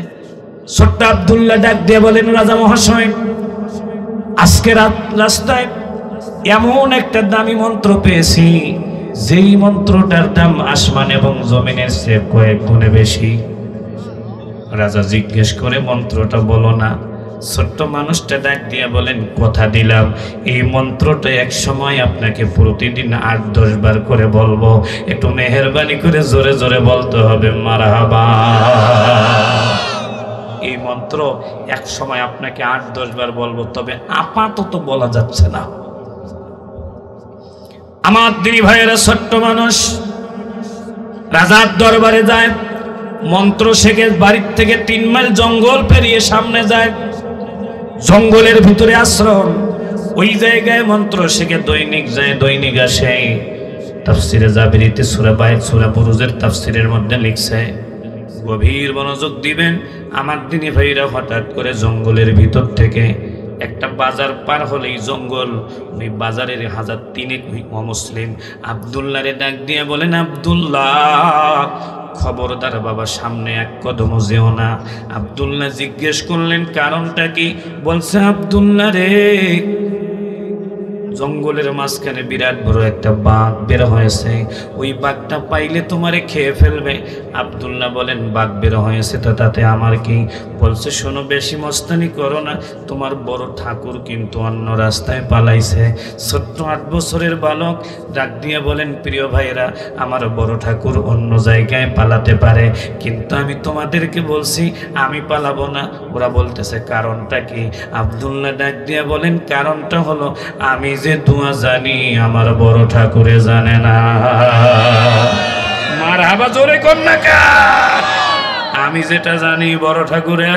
ছোট্ট আব্দুল্লাহ ডাক দিয়ে বলেন, রাজা মহাশয়, আজকে রাস্তায় এমন একটা দামি মন্ত্র পেয়েছি, যেই মন্ত্রটার দাম আসমান এবং জমিনের চেয়ে কয়েক গুণে বেশি। রাজা জিজ্ঞেস করে মন্ত্রটা বলো না। ছোট্ট মানুষটা ডাক দিয়ে বলেন, কথা দিলাম এই মন্ত্রটা এক সময় আপনাকে প্রতিদিন 8-10 বার করে বলবো, একটু মেহেরবানি করে জোরে জোরে বলতে হবে মারহাবা। এই মন্ত্র এক সময় আপনাকে 8-10 বার বলবো, তবে আপাতত বলা যাচ্ছে না। আমার দিনী ভাইয়েরা, ছোট্ট মানুষ রাজার দরবারে যায়, মন্ত্র শেখে, বাড়ির থেকে 3 মাইল জঙ্গল পেরিয়ে সামনে যায়, জঙ্গলের ভিতরে আশ্রম, ওই জায়গায় মন্ত্র শেখে, দৈনিক যায়, দৈনিক আসে। তাফসিরে জাবিরিতে সূরা বাইত, সূরা বুরুজের তাফসিরের মধ্যে লিখছে, গভীর মনোযোগ দিবেন আমার দিনী ভাইরা, হঠাৎ করে জঙ্গলের ভিতর থেকে একটা বাজার পার হলেই জঙ্গল, ওই বাজারের 1003 অমুসলিম আব্দুল্লাহরে ডাক দিয়ে বলেন, আব্দুল্লাহ খবরদার বাবা, সামনে 1 কদম যেও না। আব্দুল্লাহ জিজ্ঞেস করলেন কারণটা কি? বলছে, আব্দুল্লাহ রে, জঙ্গলের মাঝখানে বিরাট বড় একটা বাঘ বের হয়েছে, ওই বাঘটা পাইলে তোমারে খেয়ে ফেলবে। আব্দুল্লাহ বলেন, বাঘ বের হয়েছে তো তাতে আমার কি? বলছে, শোনো, বেশি মস্তানি করো না, তোমার বড় ঠাকুর কিন্তু অন্য রাস্তায় পালাইছে। ছোট্ট 8 বছরের বালক ডাক দিয়ে বলেন, প্রিয় ভাইরা, আমার বড় ঠাকুর অন্য জায়গায় পালাতে পারে, কিন্তু আমি তোমাদেরকে বলছি আমি পালাবো না। ওরা বলতেছে কারণটা কি? আব্দুল্লাহ ডাক দিয়ে বলেন, কারণটা হলো আমি যে দোয়া জানি আমার বড় ঠাকুরে জানে না। মারহাবা, জোরে কর না কা। আমি যেটা জানি বড় ঠাকুরে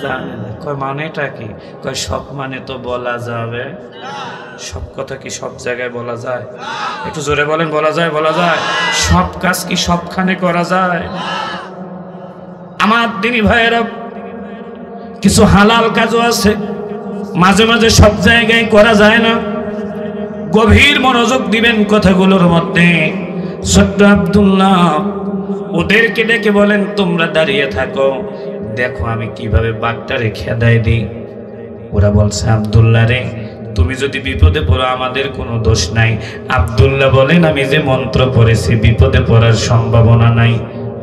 জানে না। কয় মানেটা কি? কয় সব মানে তো বলা যাবে, সব কথা কি সব জায়গায় বলা যায়? একটু জোরে বলেন, বলা যায়? বলা যায়। সব কাজ কি সবখানে করা যায়? আমার দিনী ভাইয়েরা, কিছু হালাল কাজও আছে, মাঝে মাঝে সব জায়গায় করা যায় না। গভীর মনোযোগ দিবেন কথাগুলোর মধ্যে। ছোট্ট আব্দুল্লাহ ওদেরকে ডেকে বলেন, তোমরা দাঁড়িয়ে থাকো, দেখো আমি কিভাবে বাঘটারে খেদাই দিই। ওরা বলছে, আব্দুল্লাহ রে, তুমি যদি বিপদে পড়ো আমাদের কোনো দোষ নাই। আব্দুল্লাহ বলেন, আমি যে মন্ত্র পড়েছি বিপদে পড়ার সম্ভাবনা নাই।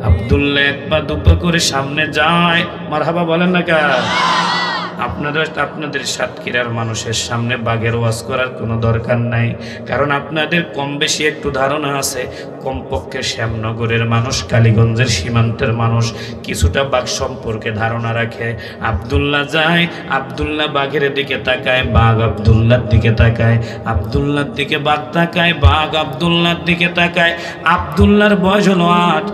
আব্দুল্লাহ 1 পা 2 পা করে সামনে যায়। মারহাবা বলেন না কা? আপনাদের সাতক্ষীরার মানুষের সামনে বাঘের ওয়াজ করার কোনো দরকার নাই, কারণ আপনাদের কম বেশি একটু ধারণা আছে। কমপক্ষে শ্যামনগরের মানুষ, কালীগঞ্জের সীমান্তের মানুষ কিছুটা বাঘ সম্পর্কে ধারণা রাখে। আব্দুল্লাহ যায়, আব্দুল্লাহ বাঘের দিকে তাকায়, বাঘ আব্দুল্লাহর দিকে তাকায়, আব্দুল্লাহর দিকে বাঘ তাকায়, বাঘ আব্দুল্লাহর দিকে তাকায়। আব্দুল্লাহর বয়স হলো 8,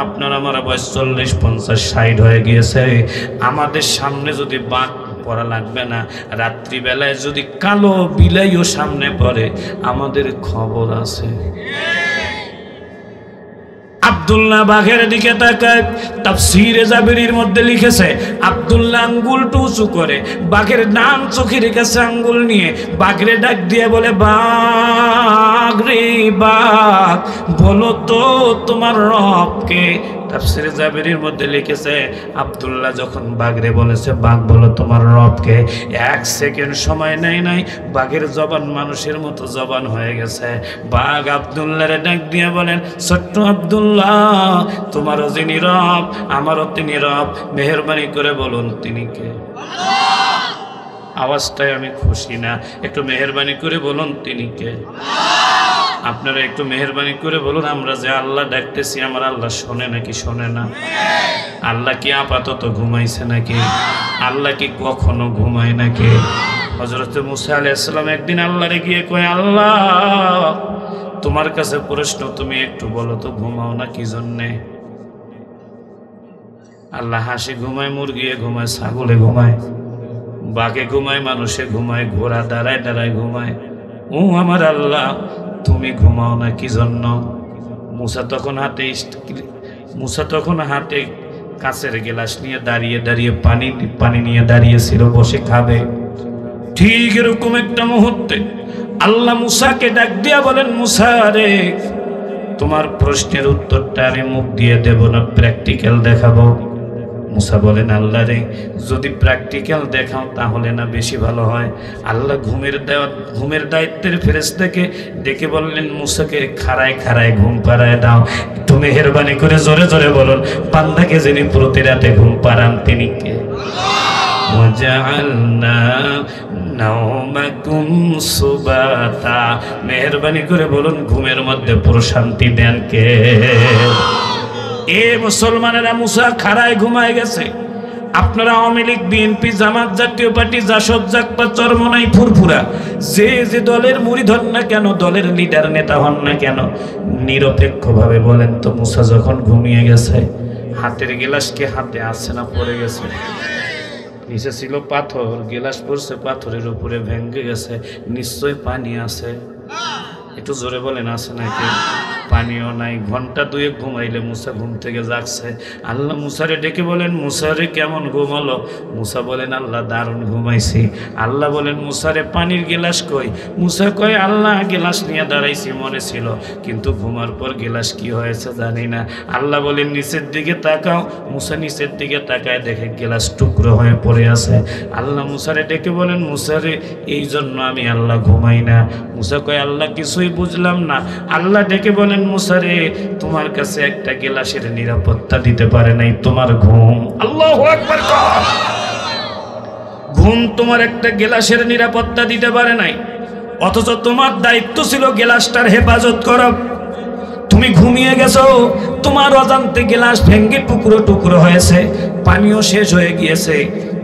আপনার আমার বয়স 40, 50, 60 হয়ে গিয়েছে। আমাদের সামনে যদি বাঘ পড়া লাগবে না, রাত্রিবেলায় যদি কালো বিলাইও সামনে পড়ে আমাদের খবর আছে। আব্দুল্লাহ বাঘের দিকে তাকায়। তাফসীরে জাবিরির মধ্যে লিখেছে, আব্দুল্লাহ আঙ্গুলটা উঁচু করে বাঘের ডান চোখের কাছে আঙ্গুল নিয়ে বাঘরে ডাক দিয়ে বলে, বাঘ রে বাঘ, বলো তো তোমার রবকে। তাফসীরে জাবিরির মধ্যে লিখেছে, আব্দুল্লাহ যখন বাঘরে বলেছে, বাঘ বলো তোমার রবকে, 1 সেকেন্ড সময় নেয় নাই, বাঘের জবান মানুষের মতো জবান হয়ে গেছে। বাঘ আব্দুল্লাহরে ডাক দিয়ে বলেন, ছোট্ট আব্দুল্লাহ, তোমারও যিনি রব আমারও তিনি রব, মেহেরবানি করে বলুন তিনি কে? আওয়াজটাই আমি খুশি না, একটু মেহেরবানি করে বলুন তিনি কে? আপনারা একটু মেহেরবানি করে বলুন, আমরা যে আল্লাহ ডাকতেছি আমার আল্লাহ শোনে নাকি শোনে না? আল্লাহ কি আপাতত ঘুমাইছে নাকি? আল্লাহ কি কখনো ঘুমায় নাকি? হযরত মুসা আলাইহিস সালাম একদিন আল্লাহরে গিয়ে কয়, আল্লাহ তোমার কাছে প্রশ্ন, তুমি একটু বলো তো ঘুমাও না কি জন্যে? আল্লাহ হাসি ঘুমায়, মুরগিয়ে ঘুমায়, ছাগলে ঘুমায়, বাঘে ঘুমায়, মানুষে ঘুমায়, ঘোড়া দাঁড়ায় দাঁড়ায় ঘুমায়। ও আমার আল্লাহ, তুমি ঘুমাও না কি জন্য? মুসা তখন হাতে কাঁচের গ্লাস নিয়ে দাঁড়িয়ে দাঁড়িয়ে পানি নিয়ে দাঁড়িয়েছিল, বসে খাবে। ঠিক এরকম একটা মুহূর্তে আল্লাহ মুসাকে ডাক দিয়া বলেন, মুসা রে, তোমার প্রশ্নের উত্তরটা আমি মুখ দিয়ে দেব না, প্র্যাকটিক্যাল দেখাবো। মুসা বলেন, আল্লাহ রে, যদি প্র্যাকটিক্যাল দেখাও তাহলে না বেশি ভালো হয়। আল্লাহ ঘুমের দায়িত্বের ফেরেশতাকে ডেকে বললেন, মুসাকে খাড়ায় খাড়ায় ঘুম পাড়ায় দাও। একটু মেহেরবানি করে জোরে জোরে বলুন, বান্দাকে যিনি প্রতি রাতে ঘুম পাড়ান তিনি কে? মেহেরবানি করে বলুন, ঘুমের মধ্যে প্রশান্তি দেন কে? এ মুসলমানেরা, মুসা খাড়ায় ঘুমায় গেছে। আপনারা আওয়ামী লীগ, বিএনপি, জামাত জাতীয় পার্টি, জাসদ, জাকপা, চরমনাই, ফুরফুরা, যে যে দলের মুরিদ হন না কেন, দলের লিডার নেতা হন না কেন, নিরপেক্ষভাবে বলেন তো, মুসা যখন ঘুমিয়ে গেছে, হাতের গিলাসকে হাতে আসছে না পড়ে গেছে? নিচে ছিল পাথর, গিলাস পড়ছে পাথরের উপরে, ভেঙে গেছে, নিশ্চয় পানি আছে। একটু জোরে বলেন, আছে নাকি? পানিও নাই। ঘন্টা দুয়েক ঘুমাইলে মুসা ঘুম থেকে জাগছে। আল্লাহ মুসারে ডেকে বলেন, মুসারে কেমন ঘুমালো? মুসা বলেন, আল্লাহ দারুণ ঘুমাইছি। আল্লাহ বলেন, মুসারে পানির গিলাস কই? মুসা কয়, আল্লাহ গিলাস নিয়ে দাঁড়াইছি, মনে ছিল, কিন্তু ঘুমার পর গিলাস কি হয়েছে জানি না। আল্লাহ বলেন, নিচের দিকে তাকাও। মুসা নিচের দিকে তাকায়, দেখে গিলাস টুকরো হয়ে পড়ে আছে। আল্লাহ মুসারে ডেকে বলেন, মুসারে, এই জন্য আমি আল্লাহ ঘুমাই না। মুসা কয়, আল্লাহ কিছুই বুঝলাম না। আল্লাহ ডেকে বলেন, মুসারে, তোমার কাছে একটা গিলাসের নিরাপত্তা দিতে পারে নাই তোমার ঘুম। আল্লাহু আকবার। ঘুম তোমার একটা গিলাসের নিরাপত্তা দিতে পারে নাই, অথচ তোমার দায়িত্ব ছিল গিলাসটার হেফাজত করা। তুমি ঘুমিয়ে গেছো, তোমার অজান্তে গিলাস ভেঙে টুকরো টুকরো হয়েছে, পানিও শেষ হয়ে গিয়েছে,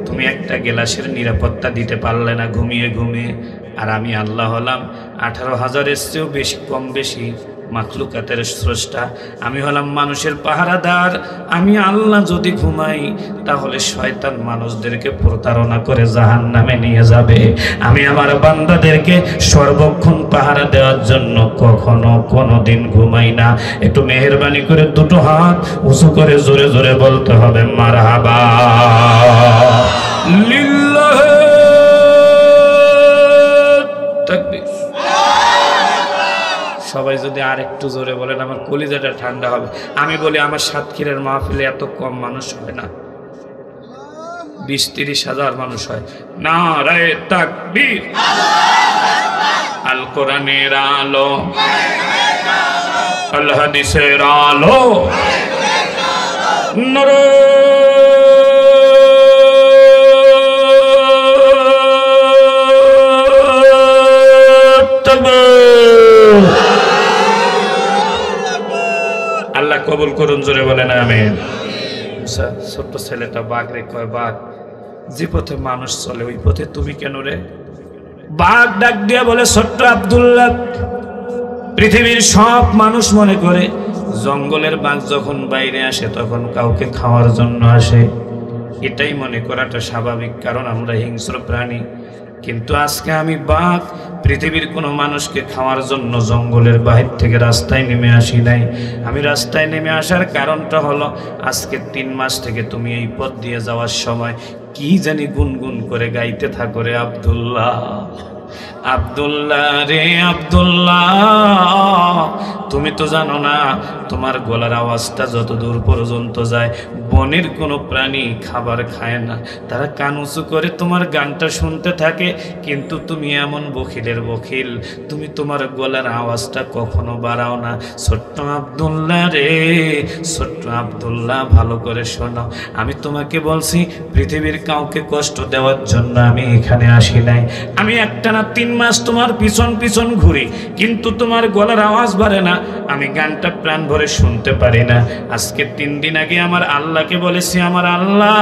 তুমি একটা গিলাসের নিরাপত্তা দিতে পারলে না ঘুমিয়ে ঘুমিয়ে। আর আমি আল্লাহ হলাম 18,000-এর চেয়েও বেশি, কম বেশি মাখলুকাতের স্রষ্টা। আমি হলাম মানুষের পাহারাদার। আমি আল্লাহ যদি ঘুমাই, তাহলে শয়তান মানুষদেরকে প্রতারণা করে জাহান্নামে নিয়ে যাবে। আমি আমার বান্দাদেরকে সর্বক্ষণ পাহারা দেওয়ার জন্য কখনো কোনোদিন ঘুমাই না। একটু মেহেরবানি করে দুটো হাত উঁচু করে জোরে জোরে বলতে হবে, মারহাবা লিল্লাহ তাকবীর। সবাই যদি আর একটু জোরে বলেন, আমার কলিজাটা ঠান্ডা হবে। আমি বলি, আমার সাতক্ষীরার মাহফিলে এত কম মানুষ হয় না, 20-30 হাজার মানুষ হয়। নারায়ে তাকবীর। আল কোরআনের আলো, আল হাদিসের আলো, আল্লাহ কবুল করুন, জোরে বলেন আমিন। ছোট্ট ছেলেটা বাঘ রে কয়, বাঘ, যে পথে মানুষ চলে ওই পথে তুমি কেন রে? বাঘ ডাক দিয়া বলে, ছোট্ট আব্দুল্লাহ, পৃথিবীর সব মানুষ মনে করে জঙ্গলের বাঘ যখন বাইরে আসে তখন কাউকে খাওয়ার জন্য আসে, এটাই মনে করাটা স্বাভাবিক, কারণ আমরা হিংস্র প্রাণী। কিন্তু আজকে আমি বাঘ, পৃথিবীর কোনো মানুষকে খাওয়ার জন্য জঙ্গলের বাহির থেকে রাস্তায় নেমে আসি নাই। আমি রাস্তায় নেমে আসার কারণটা হলো, আজকে 3 মাস থেকে তুমি এই পথ দিয়ে যাওয়ার সময় কি জানি গুনগুন করে গাইতে থাকো রে আব্দুল্লাহ, আব্দুল্লাহ রে আব্দুল্লাহ। তুমি তো জানো না, তোমার গলার আওয়াজটা যত দূর পর্যন্ত যায়, বনের কোনো প্রাণী খাবার খায় না, তারা কান উঁচু করে তোমার গানটা শুনতে থাকে। কিন্তু তুমি এমন বখিলের বখিল, তুমি তোমার গলার আওয়াজটা কখনো বাড়াও না। ছোট্ট আব্দুল্লাহ রে, ছোট্ট আব্দুল্লাহ, ভালো করে শোনো, আমি তোমাকে বলছি, পৃথিবীর কাউকে কষ্ট দেওয়ার জন্য আমি এখানে আসি নাই। আমি একটানা 3 মাস তোমার পিছন পিছন ঘুরি, কিন্তু তোমার গলার আওয়াজ বাড়ে না। আমি গানটা প্রাণ ভরে শুনতে পারি না। আজকে 3 দিন আগে আমার আল্লাহকে বলেছি, আমার আল্লাহ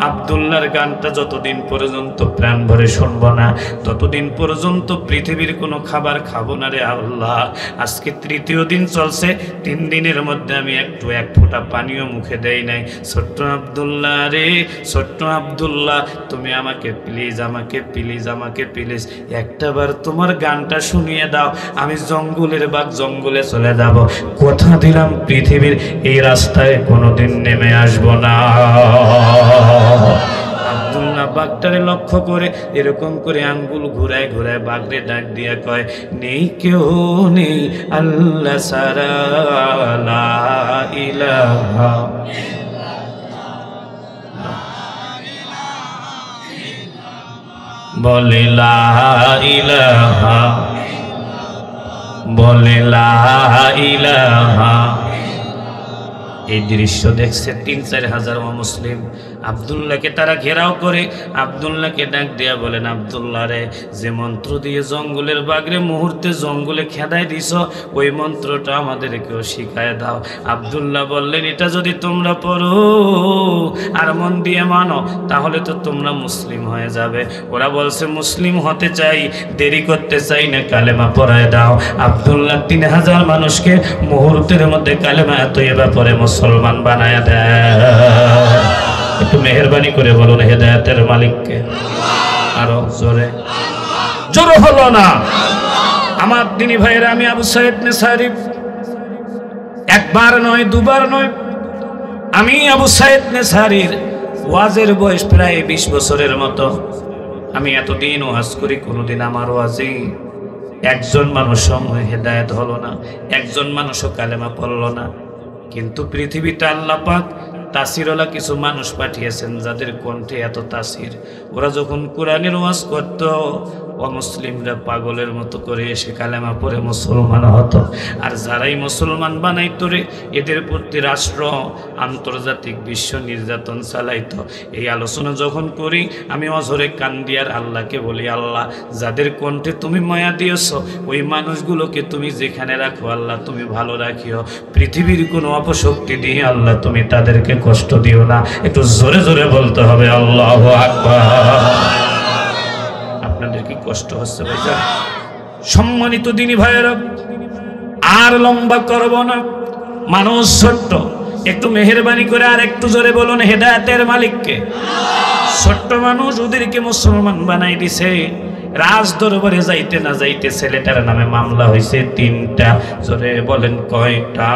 আব্দুল্লাহর গানটা যতদিন পর্যন্ত প্রাণ ভরে শুনবো না ততদিন পর্যন্ত পৃথিবীর কোনো খাবার খাবো না রে আল্লাহ। আজকে 3য় দিন চলছে, 3 দিনের মধ্যে আমি এক ফোঁটা পানিও মুখে দেই নাই। ছোট্ট আব্দুল্লাহ রে, ছোট্ট আব্দুল্লাহ, তুমি আমাকে প্লিজ একটাবার তোমার গানটা শুনিয়ে দাও, আমি জঙ্গলের বাঘ জঙ্গলে চলে যাব, কথা দিলাম পৃথিবীর এই রাস্তায় কোনোদিন নেমে আসব না। আব্দুল্লাহ বাঘটারে লক্ষ্য করে এরকম করে আঙ্গুল ঘুরায় ঘুরায় বাঘরে ডাক দিয়া কয়, নেই কেউ নেই আল্লাহ সারা, লা ইলাহা বলে লা ইলাহা, বলে লা ইলাহা। এই দৃশ্য দেখছে 3-4 হাজার মুসলিম। আব্দুল্লাহকে তারা ঘেরাও করে আব্দুল্লাহকে ডাক দিয়া বলেন, আব্দুল্লাহ রে, যে মন্ত্র দিয়ে জঙ্গলের বাঘরে মুহূর্তে জঙ্গলে খেদাই দিছ ওই মন্ত্রটা আমাদেরকেও শিখায় দাও। আব্দুল্লাহ বললেন, এটা যদি তোমরা পড়ো আর মন দিয়ে মানো তাহলে তো তোমরা মুসলিম হয়ে যাবে। ওরা বলছে মুসলিম হতে চাই, দেরি করতে চাই না, কালেমা পড়ায় দাও। আব্দুল্লাহ 3000 মানুষকে মুহূর্তের মধ্যে কালেমা তৈবা পরে মুসলমান বানায় দেয়। একটু মেহেরবানি করে বলুন হেদায়েতের মালিককে। আরো জোরে, জোরে হলো না। আমার দিনী ভাইয়েরা, আমি আবু সাইদ নেসারি একবার নয় দুবার নয়, আমি আবু সাইদ নেসারির ওয়াজের বয়স প্রায় 20 বছরের মতো। আমি এতদিন ওয়াজ করি, কোনোদিন আমার ওয়াজে একজন মানুষও হেদায়েত হলো না, একজন মানুষও কালেমা পড়লো না। কিন্তু পৃথিবীতে আল্লাহ পাক তাসিরওয়ালা কিছু মানুষ পাঠিয়েছেন যাদের কণ্ঠে এত তাসির। ওরা যখন কোরআনের ওয়াজ করত অমুসলিমরা পাগলের মতো করে এসে কালেমা পড়ে মুসলমান হতো। আর যারাই মুসলমান বানাইতো রে, এদের প্রতি রাষ্ট্র আন্তর্জাতিক বিশ্ব নির্যাতন চালাইতো। এই আলোচনা যখন করি আমি অঝরে কান্দি আর আল্লাহকে বলি, আল্লাহ যাদের কণ্ঠে তুমি মায়া দিয়েছ ওই মানুষগুলোকে তুমি যেখানে রাখো আল্লাহ তুমি ভালো রাখিও। পৃথিবীর কোনো অপশক্তি দিয়ে আল্লাহ তুমি তাদেরকে কষ্ট দিও না। একটু জোরে জোরে বলতে হবে আল্লাহু আকবার। আপনাদের কি কষ্ট হচ্ছে ভাইজান? সম্মানিত দিনী ভাইয়েরা, আর লম্বা করব না, মানুষ ছোট্ট, একটু মেহেরবানি করে আর একটু জোরে বলুন হেদায়েতের মালিককে। ছোট্ট মানুষ ওদেরকে মুসলমান বানাই দিছে। রাজ দরবারে যাইতে না যাইতে ছেলেটার নামে মামলা হয়েছে 3টা। জোরে বলেন কয়টা?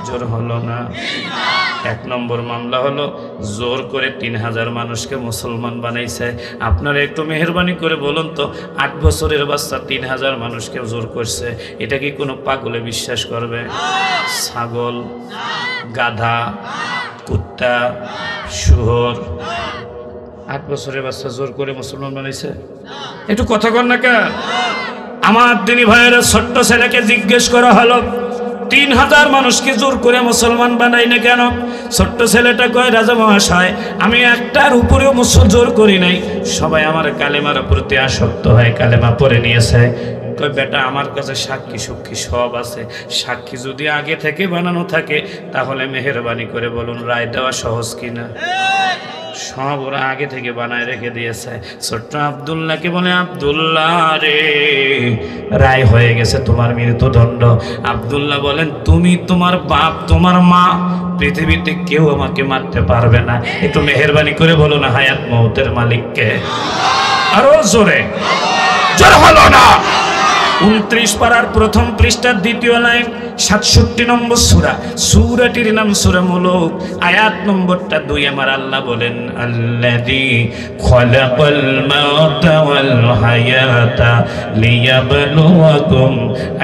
জোর হলো না। 1 নম্বর মামলা হলো জোর করে 3000 মানুষকে মুসলমান বানাইছে। আপনারা একটু মেহেরবানি করে বলুন তো, 8 বছরের বাচ্চা 3000 মানুষকে জোর করছে, এটা কি কোনো পাগলে বিশ্বাস করবে? ছাগল, গাধা, কুত্তা, শুয়োর 8 বছরের বাচ্চা জোর করে মুসলমান বানাইছে? একটু কথা কর না কে? আমার দিনী ভাইয়েরা, ছোট্ট ছেলেকে জিজ্ঞেস করা হলো 3000 মানুষকে জোর করে মুসলমান বানাই না কেন? ছোট্ট ছেলেটা কয়, রাজা মহাশয় আমি একটার উপরেও জোর করি নাই, সবাই আমার কালেমার প্রতি আসক্ত হয় কালেমা পড়ে নিয়েছে। কয় বেটা আমার কাছে সাক্ষী সাক্ষী সব আছে, সাক্ষী যদি আগে থেকে বানানো থাকে তাহলে মেহেরবানি করে বলুন রায় দেওয়া সহজ কিনা? সব ওরা আগে থেকে বানায় রেখে দিয়েছে। ছোট্ট আব্দুল্লাহকে বলে, আব্দুল্লাহ রে, রায় হয়ে গেছে তোমার মৃত্যুদণ্ড। আব্দুল্লাহ বলেন, তুমি, তোমার বাপ, তোমার মা, পৃথিবীতে কেউ আমাকে মারতে পারবে না। একটু মেহেরবানি করে বলো না হায়াত মউতের মালিককে। আরো জোরে, জোর হলো না। 29 পারার 1ম পৃষ্ঠার 2য় লাইন, 67 নম্বর সূরা। সূরাটির নাম সূরা মুলুক, আয়াত নম্বরটা 2। আমার আল্লাহ বলেন, আল্লাযী খালাকাল মাউতা ওয়াল হায়াতা লিয়াবলুয়াকুম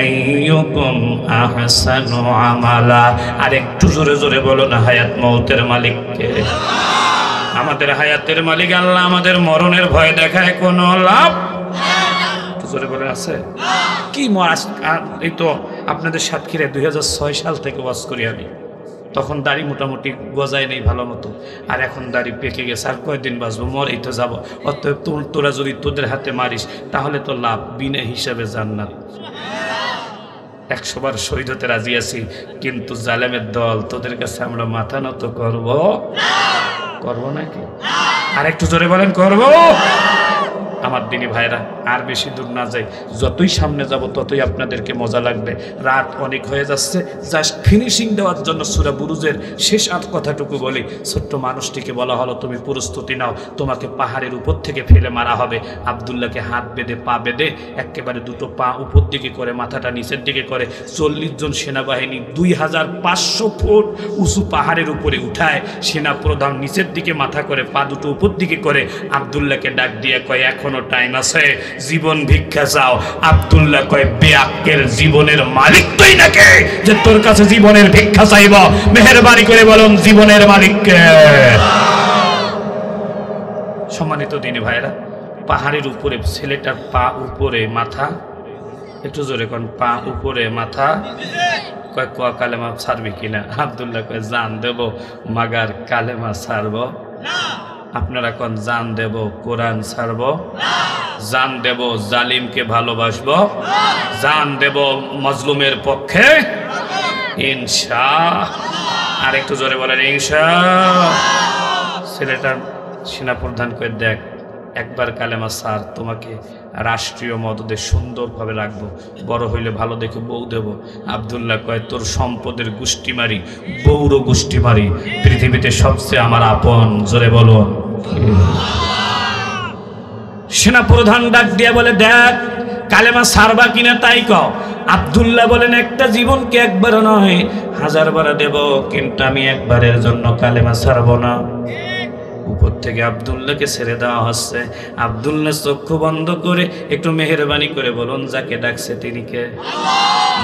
আইয়ুকুম আহসানু আমালা। আর একটু জোরে জোরে বলো না হায়াত মউতের মালিককে। আমাদের হায়াতের মালিক আল্লাহ, আমাদের মরণের ভয় দেখায় কোনো লাভ জোরে বলে আছে কি? এই তো আপনাদের সাতক্ষীরায় 2006 সাল থেকে ওয়াজ করি আমি। তখন দাড়ি মোটামুটি গজায় নেই ভালো মতো, আর এখন দাড়ি পেকে গেছে, আর কয়দিন বাঁচবো, মরেই তো যাবো। অতএব তোরা যদি তোদের হাতে মারিস তাহলে তো লাভ, বিনা হিসাবে জান্নাত। 100 বার শহীদ হতে রাজি আছি, কিন্তু জালেমের দল, তোদের কাছে আমরা মাথা নত করবো নাকি? আর একটু জোরে বলেন, করবো? আমার দিনী ভাইরা, আর বেশি দূর না যাই, যতই সামনে যাব ততই আপনাদেরকে মজা লাগবে। রাত অনেক হয়ে যাচ্ছে, জাস্ট ফিনিশিং দেওয়ার জন্য সূরা বুরুজের শেষ কথাটুকু বলি। ছোট্ট মানুষটিকে বলা হলো, তুমি প্রস্তুতি নাও, তোমাকে পাহাড়ের উপর থেকে ফেলে মারা হবে। আব্দুল্লাহকে হাত বেঁধে পা বেঁধে একেবারে দুটো পা উপর দিকে করে, মাথাটা নিচের দিকে করে 40 জন সেনাবাহিনী 2500 ফুট উঁচু পাহাড়ের উপরে উঠায়। সেনা প্রধান নিচের দিকে মাথা করে, পা দুটো উপর দিকে করে আব্দুল্লাহকে ডাক দিয়ে কয়, এখনো টাইম আছে, জীবন ভিক্ষা চাও। আব্দুল্লাহ কয়, বেআক্কেল জীবনের মালিক তুই নাকি যে তোর কাছে জীবনের ভিক্ষা চাইব? মেহেরবানি করে বলুন, জীবনের মালিককে। সম্মানিত দিনী ভাইরা, পাহাড়ের উপরে ছেলেটার পা উপরে মাথা, একটু জোরে কোন, পা উপরে মাথা। কয় কোয়া কালেমা ছাড়বি কিনা? আব্দুল্লাহ কয়, জান দেব মাগার কালেমা ছাড়ব। আপনারা কোন, জান দেব কোরআন ছাড়ব, জান দেব জালিমকে ভালোবাসবো, জান দেব মজলুমের পক্ষে ইনশাআল্লাহ। আর একটু জোরে বলেন, ইনশাআল্লাহ। ছেলেটার সেনাপ্রধান কয়ে, দেখ একবার কালেমা ছাড়, তোমাকে রাষ্ট্রীয় মদদে সুন্দরভাবে রাখবো, বড় হইলে ভালো দেখে বউ দেব। আব্দুল্লাহ কয়, তোর সম্পদের গোষ্ঠী মারি, বউর গোষ্ঠী মারি, পৃথিবীতে সবচেয়ে আমার আপন। জোরে বলো। সেনাপ্রধান ডাক দিয়ে বলে, দেখ কালেমা ছাড়বা কিনা তাই কও। আব্দুল্লাহ বলেন, একটা জীবনকে একবার নয় 1000 বার দেব, কিন্তু আমি একবারের জন্য কালেমা ছাড়বো না। উপর থেকে আব্দুল্লাহকে ছেড়ে দেওয়া হচ্ছে। আব্দুল্লাহ চক্ষু বন্ধ করে একটু মেহেরবানি করে বলুন, যাকে ডাকছে তিনি কে?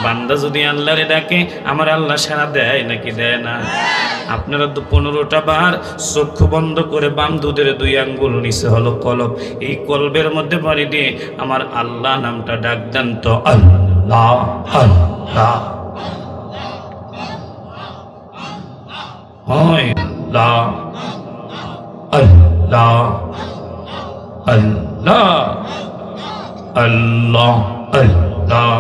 বান্দা যদি আল্লাহরে ডাকে, আমার আল্লাহ সাড়া দেয় নাকি দেয় না? আপনারা তো 15টা বার চক্ষু বন্ধ করে বাম দুধের 2 আঙ্গুল নিচে হলো কলব, এই কলবের মধ্যে বাড়ি দিয়ে আমার আল্লাহ নামটা ডাক দেন তো, আল্লাহ আল্লাহ আল্লাহ আল্লাহ আল্লাহ আল্লাহ আল্লাহ।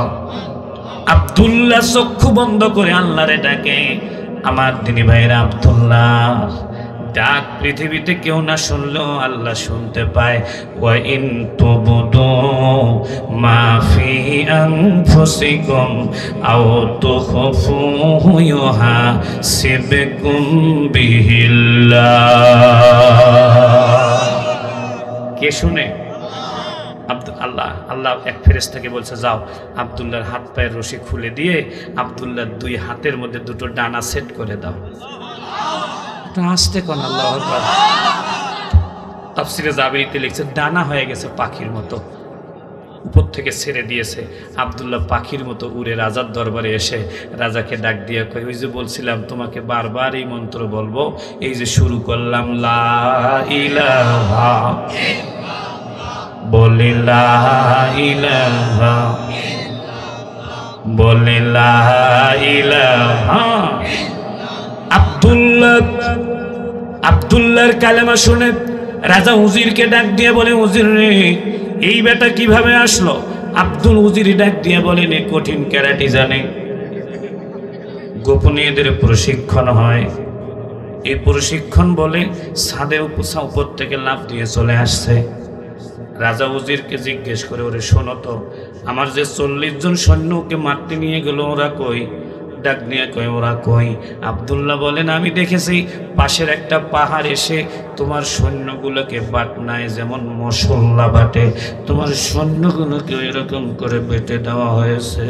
আব্দুল্লাহ চক্ষু বন্ধ করে আল্লাহরে ডাকে। আমার দিনী ভাইরা, আব্দুল্লাহ ডাক পৃথিবীতে কেউ না শুনলেও আল্লাহ শুনতে পায়। ওয়া ইন তুবদু মা ফি আনফুসিকুম আও তুখফুহু ইউহাসিবকুম বিহিল্লাহ। কে শুনে? আল্লাহ এক ফেরেশতাকে বলছে, যাও আব্দুল্লাহর হাত পায়ের রশি খুলে দিয়ে আব্দুল্লাহর 2 হাতের মধ্যে 2টো ডানা সেট করে দাও। আসতে কোন আল্লাহু আকবার। তাফসিরে জাবেরিতে লিখছে, ডানা হয়ে গেছে পাখির মতো, উপর থেকে ছেড়ে দিয়েছে। আব্দুল্লাহ পাখির মতো উড়ে রাজার দরবারে এসে রাজাকে ডাক দিয়ে কই, ওই যে বলছিলাম তোমাকে বারবার এই মন্ত্র বলবো, এই যে শুরু করলাম, লা ইলাহা বলে, লা ইলাহা বলে, লা ইলাহা। আব্দুল্লাহর কালেমা শুনে রাজা উজিরকে ডাক দিয়ে বলে, উজির রে, এই বেটা কিভাবে আসলো? আব্দুল উজির ডাক দিয়ে বলেন, এ কঠিন ক্যারাটি জানে, গোপনীয়দের প্রশিক্ষণ হয়। এই প্রশিক্ষণ বলে ছাদের উপর থেকে লাফ দিয়ে চলে আসছে। রাজা উজিরকে জিজ্ঞেস করে, ওরে শোনো তো, আমার যে 40 জন সৈন্যকে মারতে নিয়ে গেল, ওরা কই? ডাক নিয়ে কই, ওরা কই? আব্দুল্লাহ বলেন, আমি দেখেছি পাশের একটা পাহাড় এসে তোমার সৈন্যগুলোকে বাটনায় যেমন মশলা বাটে, তোমার সৈন্যগুলোকে এরকম করে বেটে দেওয়া হয়েছে।